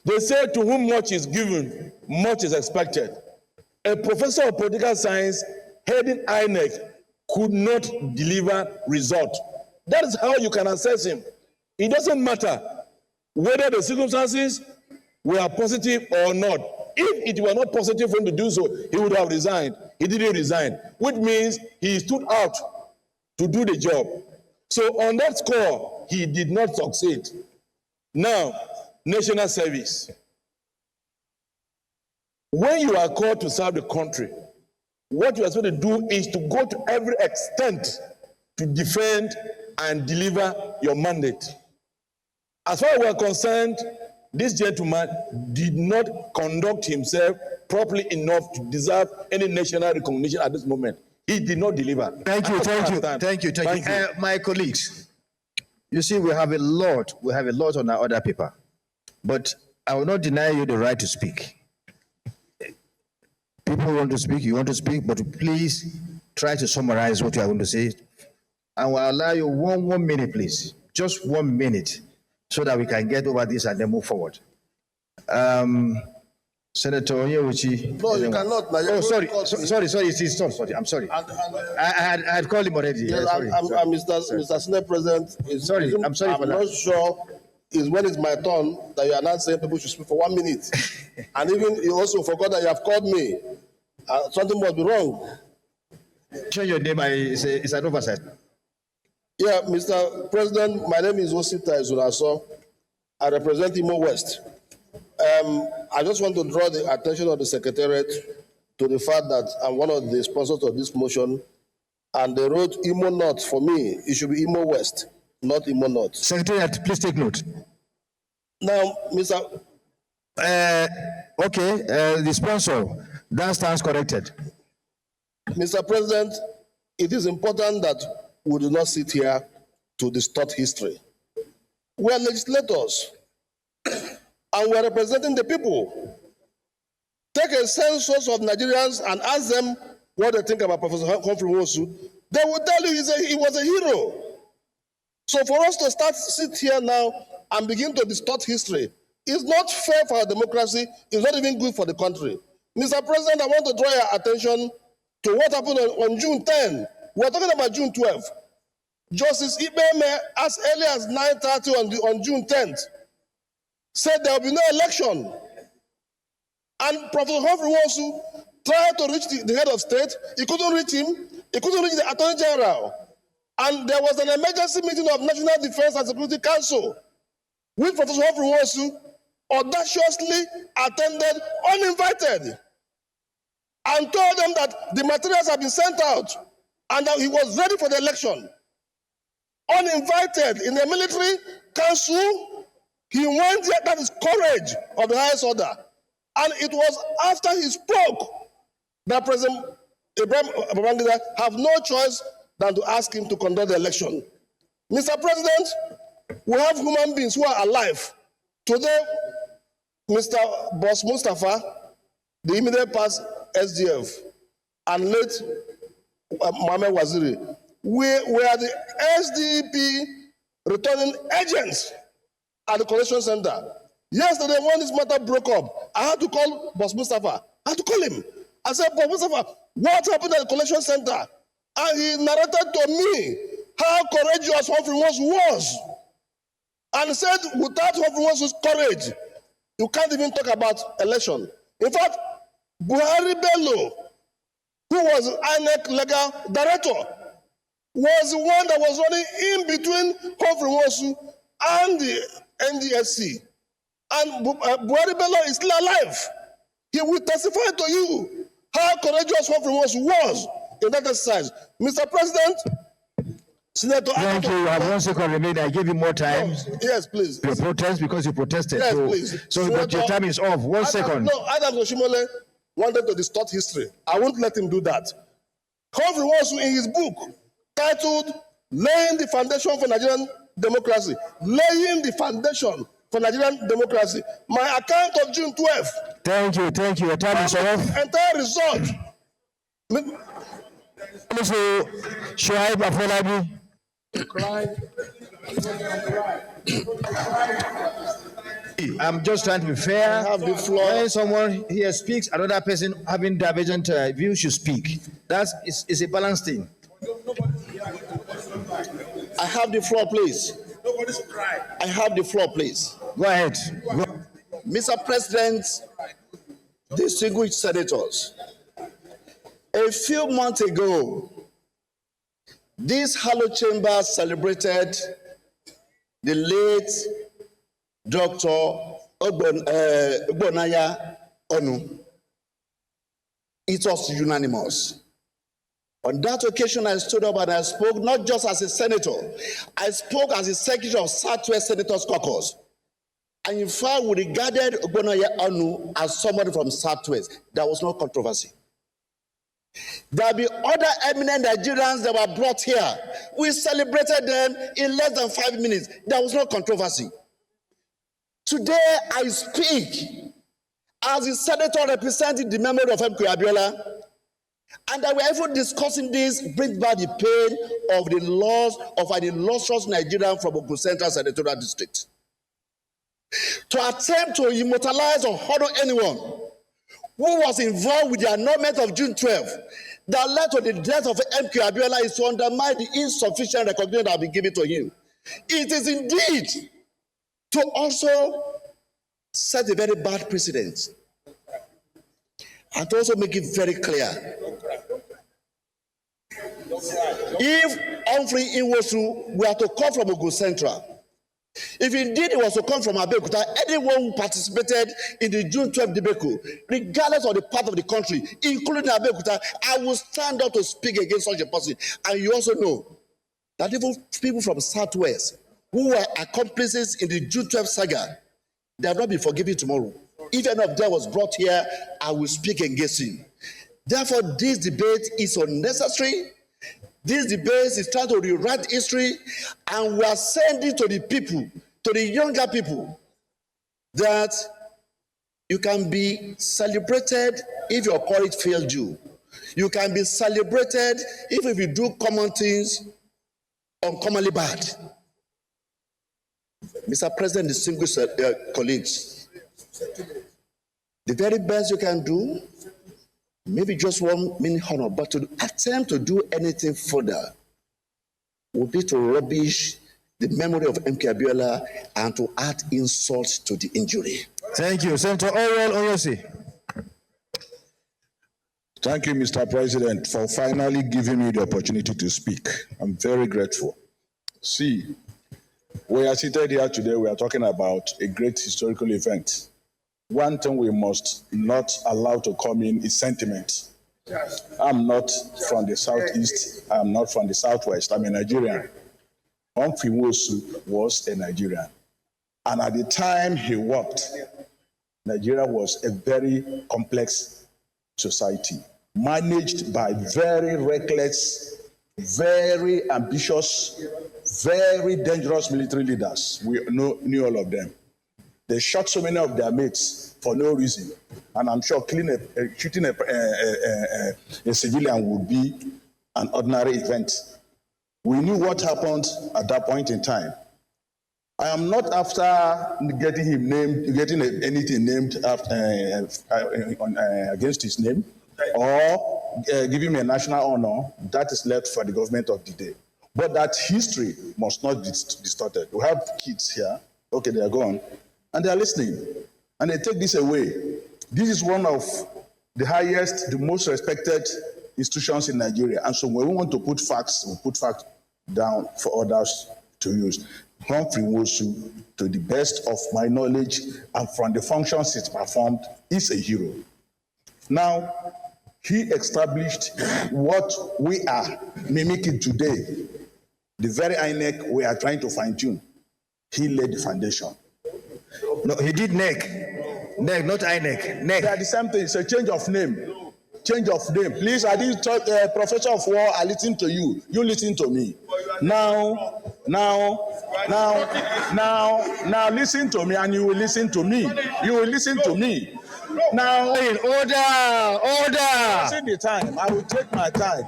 They say to whom much is given, much is expected. A professor of political science heading INEC could not deliver result. That is how you can assess him. It doesn't matter whether the circumstances were positive or not. If it were not positive for him to do so, he would have resigned. He didn't resign, which means he stood out to do the job. So on that score, he did not succeed. Now, national service. When you are called to serve the country, what you are supposed to do is to go to every extent to defend and deliver your mandate. As far as we are concerned, this gentleman did not conduct himself properly enough to deserve any national recognition at this moment. He did not deliver. Thank you. My colleagues, you see, we have a lot on our other paper, but I will not deny you the right to speak. People want to speak, you want to speak, but please try to summarize what you are going to say. I will allow you one minute, please. Just 1 minute, so that we can get over this and then move forward. Senator Onyewuchi. No, you cannot. Oh, sorry. I'm sorry. I had called him already. Yes, Mr. Senate President. I'm sorry. I'm not sure. Is when it's my turn that you are not saying people should speak for 1 minute. And even you also forgot that you have called me. Something must be wrong. Change your name. It's an oversight. Yeah, Mr. President, my name is Osita Izulaso. I represent Imo West. I just want to draw the attention of the Secretariat to the fact that I'm one of the sponsors of this motion, and they wrote Imo North for me. It should be Imo West, not Imo North. Secretariat, please take note. Now, Mr. The sponsor, that stands corrected. Mr. President, it is important that we do not sit here to distort history. We are legislators, and we are representing the people. Take a census of Nigerians and ask them what they think about Professor Humphrey Nwosu. They will tell you he was a hero. So for us to sit here now and begin to distort history is not fair for our democracy. It's not even good for the country. Mr. President, I want to draw your attention to what happened on June 10. We're talking about June 12. Justice Ibeme, as early as 9:30 on June 10th, said there will be no election. And Professor Humphrey Nwosu tried to reach the head of state. He couldn't reach him. He couldn't reach the Attorney General. And there was an emergency meeting of National Defense and Security Council, which Professor Humphrey Nwosu audaciously attended uninvited and told them that the materials have been sent out and that he was ready for the election. Uninvited in the military council, he went there. That is courage of the highest order. And it was after he spoke that President Ibrahim Babangida have no choice than to ask him to conduct the election. Mr. President, we have human beings who are alive. Today, Mr. Boss Mustafa, the immediate past SDF, and late Mohamed Waziri, we are the SDP returning agents at the collection center. Yesterday, when this matter broke up, I had to call Boss Mustafa. I had to call him. I said, Boss Mustafa, what happened at the collection center? And he narrated to me how courageous Humphrey Nwosu was. And said, without Humphrey Nwosu's courage, you can't even talk about election. In fact, Buhari Bello, who was INEC legal director, was the one that was running in between Humphrey Nwosu and the NDSC. And Buhari Bello is still alive. He will testify to you how courageous Humphrey Nwosu was in that exercise. Mr. President, Senator. Thank you. You have 1 second remaining. I gave you more time. No, yes, please. You protest because you protested. Yes, so, please. So but your time is off. 1 second. No, Adam Oshimole wanted to distort history. I won't let him do that. Humphrey Nwosu, in his book titled Laying the Foundation for Nigerian Democracy, laying the foundation for Nigerian democracy, my account of June 12th. Thank you. Your time is off. Entire result. Also, Shoaib Afolabi. I'm just trying to be fair. I have the floor. When someone here speaks, another person having divergent views should speak. That is a balanced thing. I have the floor, please. I have the floor, please. Go ahead. Mr. President, distinguished senators, a few months ago, this hallowed chamber celebrated the late Dr. Ogbonaya Onu. It was unanimous. On that occasion, I stood up and I spoke not just as a senator, I spoke as the secretary of Southwest Senators Caucus. And in fact, we regarded Ogbonaya Onu as somebody from Southwest. There was no controversy. There will be other eminent Nigerians that were brought here. We celebrated them in less than 5 minutes. There was no controversy. Today, I speak as the senator representing the memory of M.K. Abiola, and that we're even discussing this brings back the pain of the loss of an illustrious Nigerian from Ogun Central Senatorial District. To attempt to immortalize or honor anyone who was involved with the annulment of June 12 that led to the death of M.K. Abiola is to undermine the insufficient recognition that will be given to him. It is indeed to also set a very bad precedent and to also make it very clear. If Humphrey Nwosu were to come from Ogun Central, if indeed it was to come from Abuja, anyone who participated in the June 12 debacle, regardless of the part of the country, including Abuja, I will stand up to speak against such a person. And you also know that even people from Southwest who were accomplices in the June 12 saga, they have not been forgiven tomorrow. If any of them was brought here, I will speak against him. Therefore, this debate is unnecessary. This debate is trying to rewrite history, and we are sending to the people, to the younger people, that you can be celebrated if your courage failed you. You can be celebrated if you do common things uncommonly bad. Mr. President, distinguished colleagues, the very best you can do, maybe just 1 minute honor, but to attempt to do anything further would be to rubbish the memory of M.K. Abiola and to add insult to the injury. Thank you. Senator Orwell Oyosi. Thank you, Mr. President, for finally giving me the opportunity to speak. I'm very grateful. See, we are seated here today, we are talking about a great historical event. One thing we must not allow to come in is sentiment. I'm not from the southeast, I'm not from the southwest, I'm a Nigerian. Nwosu was a Nigerian. And at the time he walked, Nigeria was a very complex society, managed by very reckless, very ambitious, very dangerous military leaders. We knew all of them. They shot so many of their mates for no reason. And I'm sure shooting a civilian would be an ordinary event. We knew what happened at that point in time. I am not after getting anything named after, against his name or giving him a national honor. That is left for the government of the day. But that history must not be distorted. We have kids here, okay, they are gone, and they are listening, and they take this away. This is one of the highest, the most respected institutions in Nigeria, and so when we want to put facts, we put facts down for others to use. Humphrey Nwosu, to the best of my knowledge and from the functions it performed, is a hero. Now, he established what we are mimicking today. The very INEC we are trying to fine-tune. He laid the foundation. No, he did NEC. NEC, not INEC. NEC. They are the same thing. It's a change of name. Change of name. Please, I didn't talk, Professor of War, I listen to you. You listen to me. Now, listen to me and you will listen to me. You will listen to me. Now, order. See the time. I will take my time.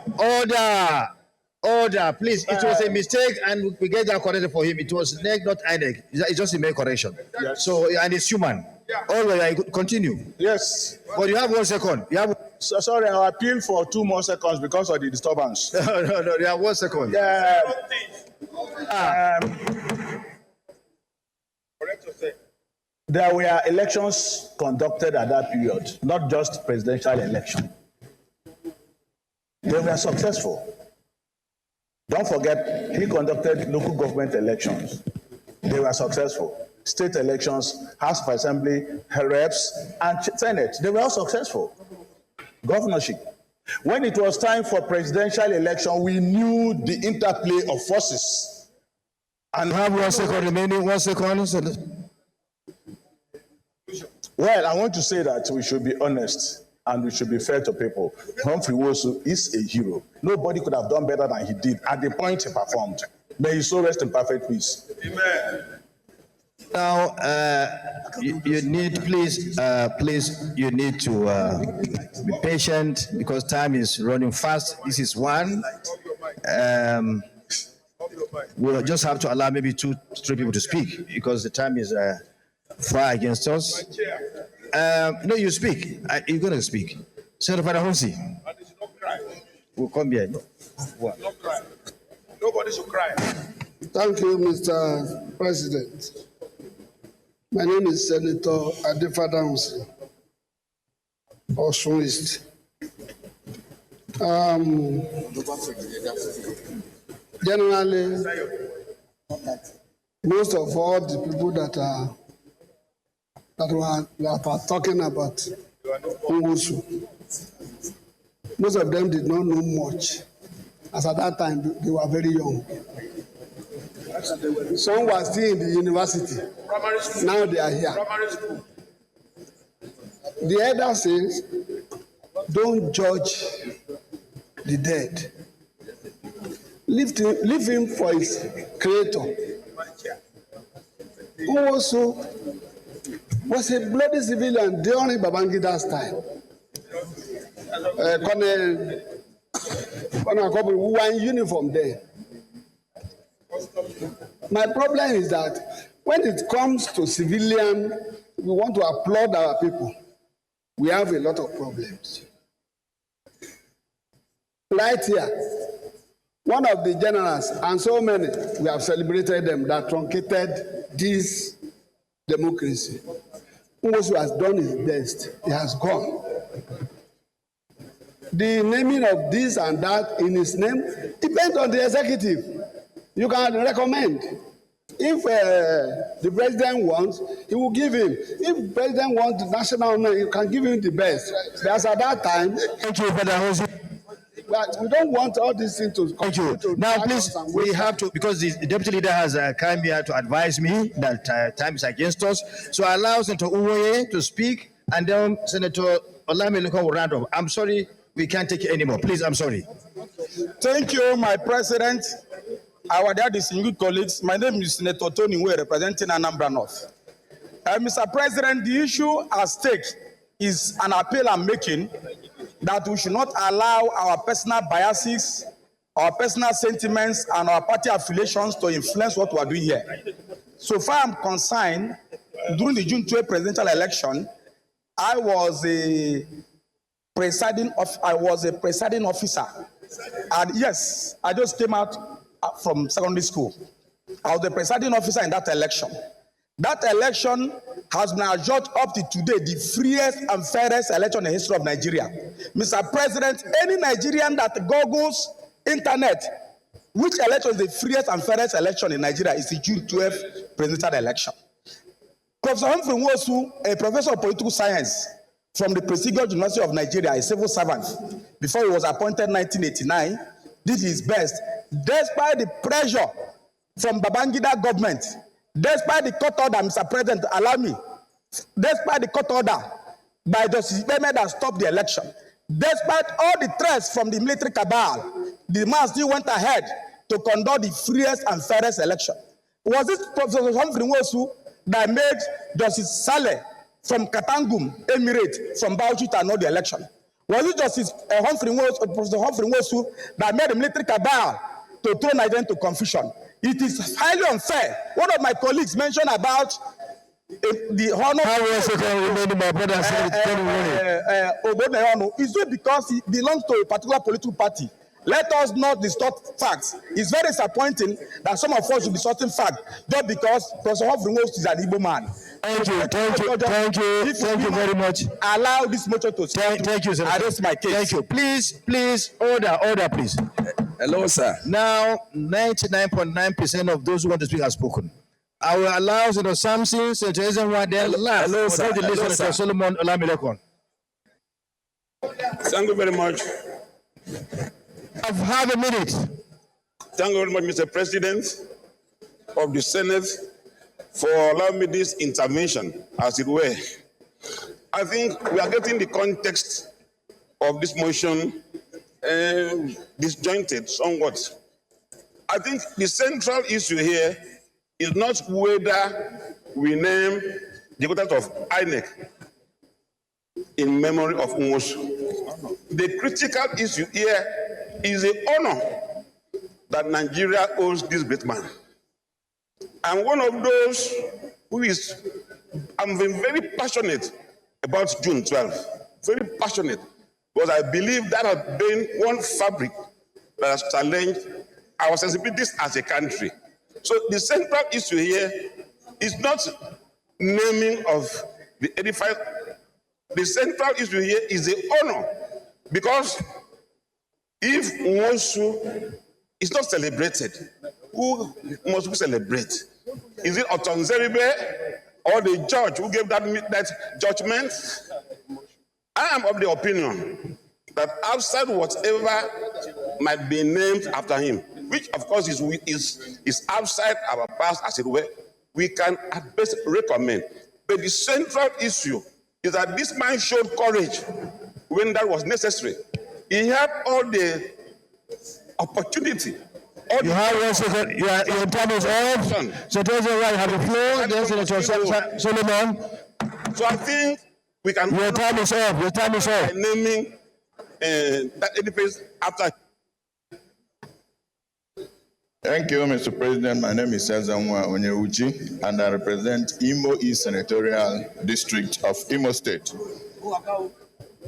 Order, please. It was a mistake, and we get that corrected for him. It was NEC, not INEC. It's just a mere correction. Yes. So, and it's human. All right, continue. Yes. But you have 1 second. You have. So, sorry, I'll appeal for 2 more seconds because of the disturbance. No. You have 1 second. There were elections conducted at that period, not just presidential election. They were successful. Don't forget, he conducted local government elections. They were successful. State elections, House of Assembly, reps, and Senate, they were all successful. Governorship. When it was time for presidential election, we knew the interplay of forces. And have 1 second remaining, 1 second. Well, I want to say that we should be honest and we should be fair to people. Humphrey Nwosu is a hero. Nobody could have done better than he did at the point he performed. May his soul rest in perfect peace. Amen. Now, you need, please, you need to be patient because time is running fast. This is one. We'll just have to allow maybe 2, 3 people to speak because the time is far against us. No, you speak. You're going to speak. Senator Fadahonsi. We'll come here. Don't cry. Nobody should cry. Thank you, Mr. President. My name is Senator Fadahonsi, Osun East. Generally, most of all the people that are talking about Nwosu, most of them did not know much, as at that time they were very young. Some were still in the university. Now they are here. The elder says, don't judge the dead leave him for his creator. Nwosu was a bloody civilian during Babangida's time. Colonel Kogi, who were in uniform there. My problem is that when it comes to civilian, we want to applaud our people. We have a lot of problems. Right here, one of the generals, and so many, we have celebrated them, that truncated this democracy. Nwosu has done his best. He has gone. The naming of this and that in his name depends on the executive. You can recommend. If the president wants, he will give him. If the president wants the national honor, you can give him the best. Because at that time, thank you, Brother Jose. But we don't want all these things to come. Thank you. Now, please, we have to, because the deputy leader has come here to advise me that time is against us. So I allow Senator Uwoye to speak, and then Senator Olamileko will round up. I'm sorry, we can't take it anymore. Please, I'm sorry. Thank you, my president. Our dear distinguished colleagues, my name is Senator Tony Nwosu, representing Anambra North. Mr. President, the issue at stake is an appeal I'm making that we should not allow our personal biases, our personal sentiments, and our party affiliations to influence what we are doing here. So far I'm concerned, during the June 12 presidential election, I was a presiding officer. And yes, I just came out from secondary school. I was the presiding officer in that election. That election has been adjudged up to today the freest and fairest election in the history of Nigeria. Mr. President, any Nigerian that googles internet, which election is the freest and fairest election in Nigeria, is the June 12th presidential election. Professor Humphrey Nwosu, a professor of political science from the prestigious University of Nigeria, a civil servant, before he was appointed in 1989, did his best, despite the pressure from Babangida government, despite the court order, Mr. President, allow me, despite the court order by Justice Emir that stopped the election, despite all the threats from the military cabal, the man still went ahead to conduct the freest and fairest election. Was it Professor Humphrey Nwosu that made Justice Saleh from Katangum Emirate from Bauchi to annul the election? Was it Justice Professor Humphrey Nwosu that made the military cabal to throw Nigeria into confusion? It is highly unfair. One of my colleagues mentioned about the honor. How was it remaining my brother? Is it because he belongs to a particular political party? Let us not distort facts. It's very disappointing that some of us should be distorting facts just because Professor Humphrey Nwosu is an Igbo man. Thank you very much. Allow this motion to speak. Thank you, sir. I rest my case. Thank you. Please, order, please. Hello, sir. Now, 99.9% of those who want to speak have spoken. I will allow Senator Samson, Senator Ezenwa, then last. Hello, sir. The list, Senator Solomon Olamilekon. Thank you very much. I have a minute. Thank you very much, Mr. President of the Senate, for allowing me this intervention, as it were. I think we are getting the context of this motion disjointed somewhat. I think the central issue here is not whether we name the headquarters of INEC in memory of Nwosu. The critical issue here is the honor that Nigeria owes this great man. I'm one of those who is, I'm very passionate about June 12th, very passionate, because I believe that has been one fabric that has challenged our sensibilities as a country. So the central issue here is not naming of the edifice. The central issue here is the honor, because if Nwosu is not celebrated, who must we celebrate? Is it Otonzeribe or the judge who gave that judgment? I am of the opinion that outside whatever might be named after him, which of course is outside our past, as it were, we can at best recommend. But the central issue is that this man showed courage when that was necessary. He had all the opportunity You have 1 second. Your time is off. Senator, you have the floor. Then Senator Solomon. So I think we can. Your time is off. Your time is off. Naming that edifice after. Thank you, Mr. President. My name is Ezanwa Onyewuchi, and I represent Imo East Senatorial District of Imo State.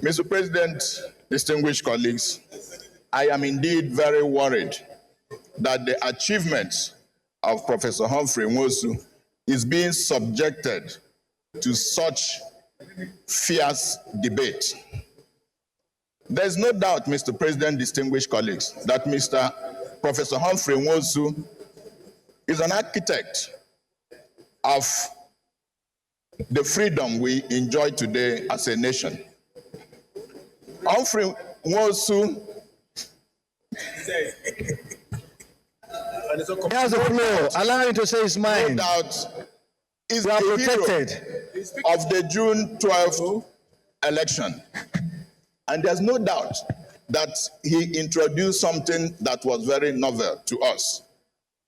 Mr. President, distinguished colleagues, I am indeed very worried that the achievements of Professor Humphrey Nwosu is being subjected to such fierce debate. There's no doubt, Mr. President, distinguished colleagues, that Professor Humphrey Nwosu is an architect of the freedom we enjoy today as a nation. Humphrey Nwosu He has the floor. Allow him to say his mind. No doubt is the hero of the June 12th election. And there's no doubt that he introduced something that was very novel to us,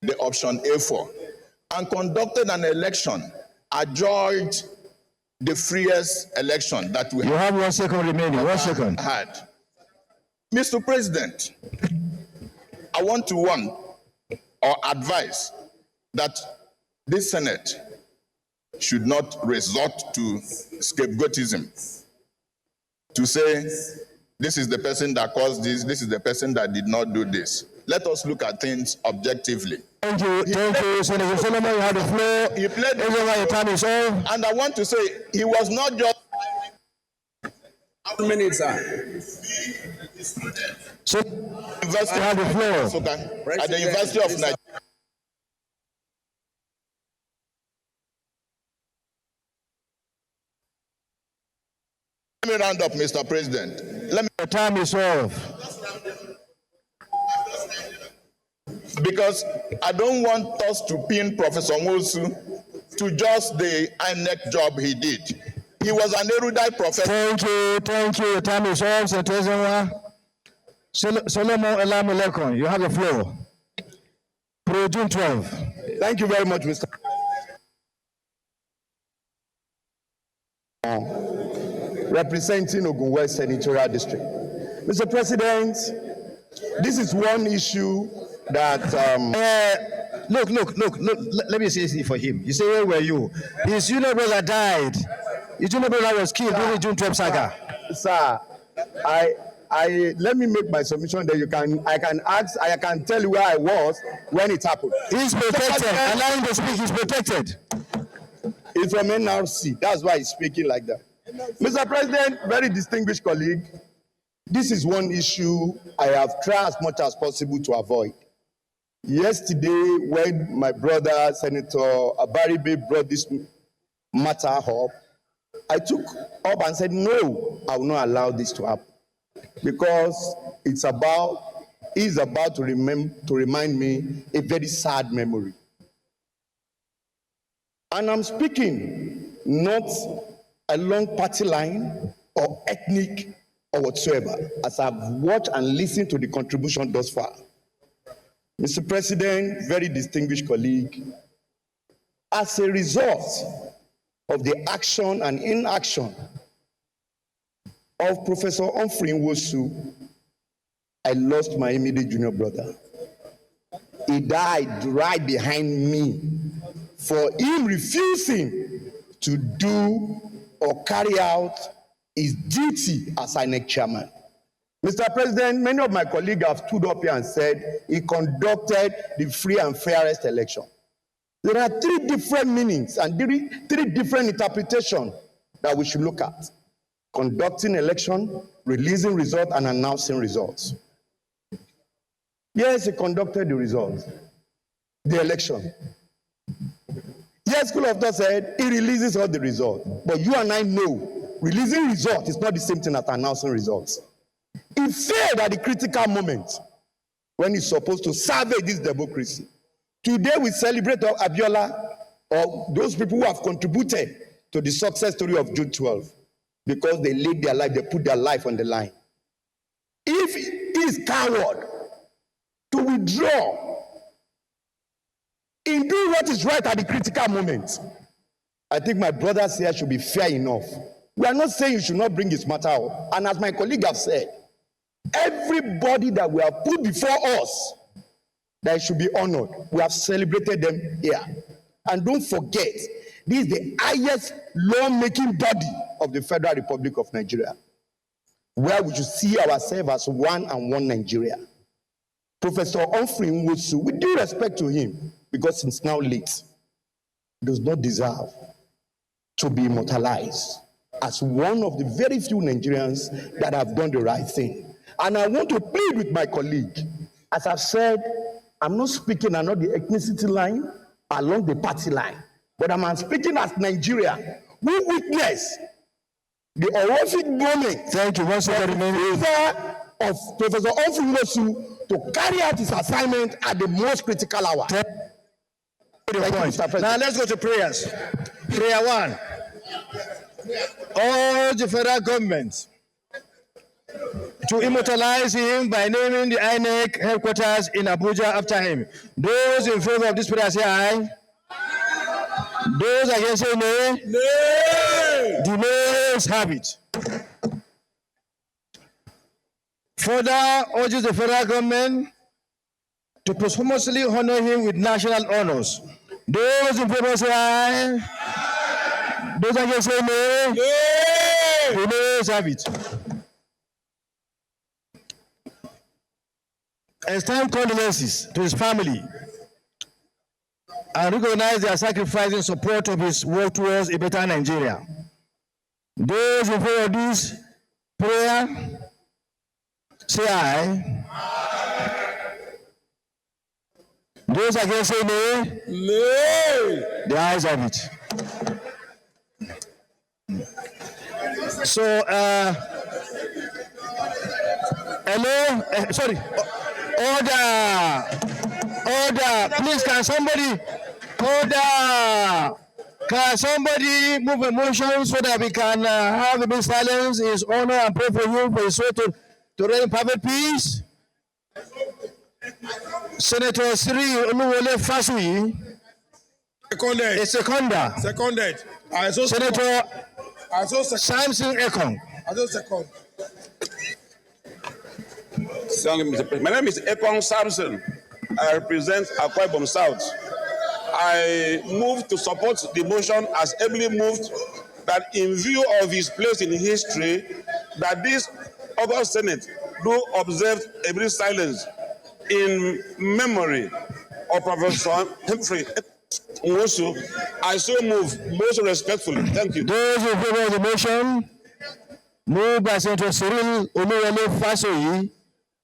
the option A4, and conducted an election, adjourned the freest election that we You have 1 second remaining. 1 second. had. Mr. President, I want to warn or advise that this Senate should not resort to scapegoatism, to say, this is the person that caused this is the person that did not do this. Let us look at things objectively. Thank you, Senator Solomon. You have the floor. He played your time is over. And I want to say, he was not just... How many minutes, sir? So, University have the floor. At the University of Niger. Let me round up, Mr. President. The time is off. Because I don't want us to pin Professor Nwosu to just the INEC job he did. He was an erudite professor. Thank you. Your time is off, Senator Ezanwa. Solomon Elamilekon, you have the floor. Pro June 12. Thank you very much, Mr. Representing Ogun West Senatorial District. Mr. President, this is one issue that... Look, let me say this for him. You say, where were you? His junior brother died. His junior brother was killed during the June 12 saga. Sir, let me make my submission that I can tell you where I was when it happened. He's protected. Allow him to speak, he's protected. It's from NRC. That's why he's speaking like that. Mr. President, very distinguished colleague, this is one issue I have tried as much as possible to avoid. Yesterday, when my brother, Senator Abaribe, brought this matter up, I took up and said, no, I will not allow this to happen. Because he's about to remind me a very sad memory. And I'm speaking not along party line or ethnic or whatsoever, as I've watched and listened to the contribution thus far. Mr. President, very distinguished colleague, as a result of the action and inaction of Professor Humphrey Nwosu, I lost my immediate junior brother. He died right behind me for him refusing to do or carry out his duty as INEC chairman. Mr. President, many of my colleagues have stood up here and said he conducted the free and fairest election. There are three different meanings and three different interpretations that we should look at: conducting election, releasing results, and announcing results. Yes, he conducted the results, the election. Yes, School of Thought said he releases all the results. But you and I know releasing results is not the same thing as announcing results. He failed at the critical moment when he's supposed to salvage this democracy. Today we celebrate Abiola or those people who have contributed to the success story of June 12 because they laid their life, they put their life on the line. If he is coward to withdraw in doing what is right at the critical moment. I think my brothers here should be fair enough. We are not saying you should not bring this matter up. And as my colleague have said, everybody that we have put before us, that should be honored. We have celebrated them here. And don't forget, this is the highest law-making body of the Federal Republic of Nigeria, where we should see ourselves as one and one Nigeria. Professor Humphrey Nwosu, with due respect to him, because it's now late, does not deserve to be immortalized as one of the very few Nigerians that have done the right thing. And I want to plead with my colleague. As I've said, I'm not speaking along the ethnicity line, along the party line, but I'm speaking as Nigeria, who witnessed the horrific moment. Thank you once again. Of Professor Humphrey Nwosu to carry out his assignment at the most critical hour. Thank you, Mr. President. Now let's go to prayers. Prayer 1. All the federal government to immortalize him by naming the INEC headquarters in Abuja after him. Those in favor of this prayer say aye. Those against say nay. Nay. The nays have it. Further urges the federal government to posthumously honor him with national honors. Those in favor say aye. Those against say nay. Nay. The nays have it. Extend condolences to his family and recognize their sacrifice in support of his work towards a better Nigeria. Those in favor of this prayer, say aye. Those against say nay. Nay. The ayes have it. So, hello, sorry. Order! Order! Please, can somebody order? Can somebody move a motion so that we can have a big silence in his honor and pray for him for his soul to reign in perfect peace? Senator Siri Oluwole Fasui. Seconded. A seconder. Seconded. Senator Samson Ekong. Second. My name is Ekong Samson. I represent Akwa Ibom South. I move to support the motion as ably moved that in view of his place in history, that this August Senate do observe a brief silence in memory of Professor Humphrey Nwosu. I so move, most respectfully. Thank you. Those in favor of the motion, moved by Senator Cyril Oluwole Fasui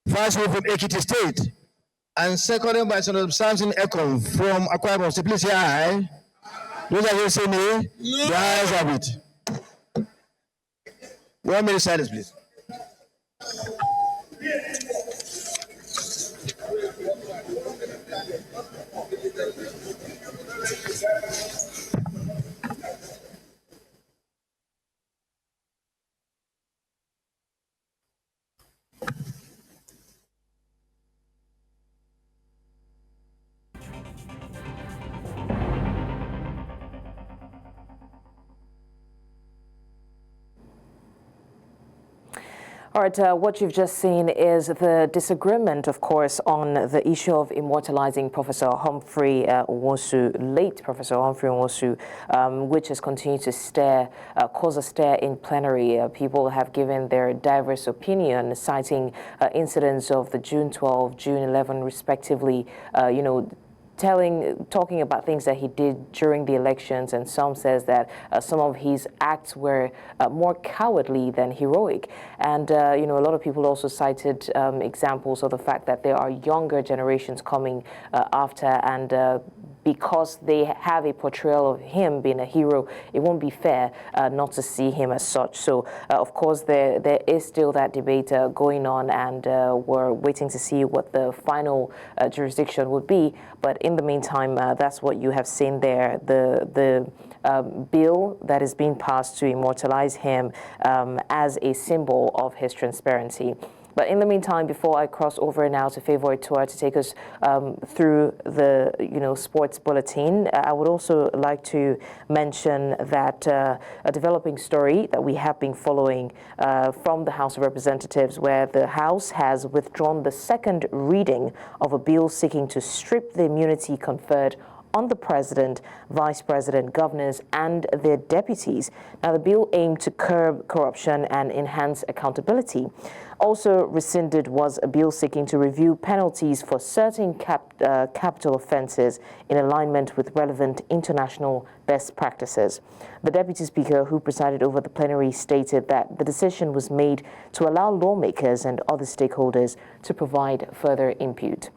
from Ekiti State, and seconded by Senator Samson Ekong from Akwa Ibom State. Please say aye. Those against say nay. No. The ayes have it. 1 minute silence, please. All right, what you've just seen is the disagreement, of course, on the issue of immortalizing Professor Humphrey Nwosu, late Professor Humphrey Nwosu, which has continued to cause a stir in plenary. People have given their diverse opinion, citing incidents of the June 12, June 11, respectively, talking about things that he did during the elections, and some says that some of his acts were more cowardly than heroic. And, a lot of people also cited examples of the fact that there are younger generations coming after, and because they have a portrayal of him being a hero, it won't be fair not to see him as such. So, of course, there is still that debate going on, and we're waiting to see what the final jurisdiction would be. But in the meantime, that's what you have seen there, the bill that is being passed to immortalize him as a symbol of his transparency. But in the meantime, before I cross over now to Favorite Tour to take us through the sports bulletin, I would also like to mention that a developing story that we have been following from the House of Representatives, where the House has withdrawn the second reading of a bill seeking to strip the immunity conferred on the President, Vice President, governors, and their deputies. Now, the bill aimed to curb corruption and enhance accountability. Also rescinded was a bill seeking to review penalties for certain capital offences in alignment with relevant international best practices. The Deputy Speaker, who presided over the plenary, stated that the decision was made to allow lawmakers and other stakeholders to provide further input.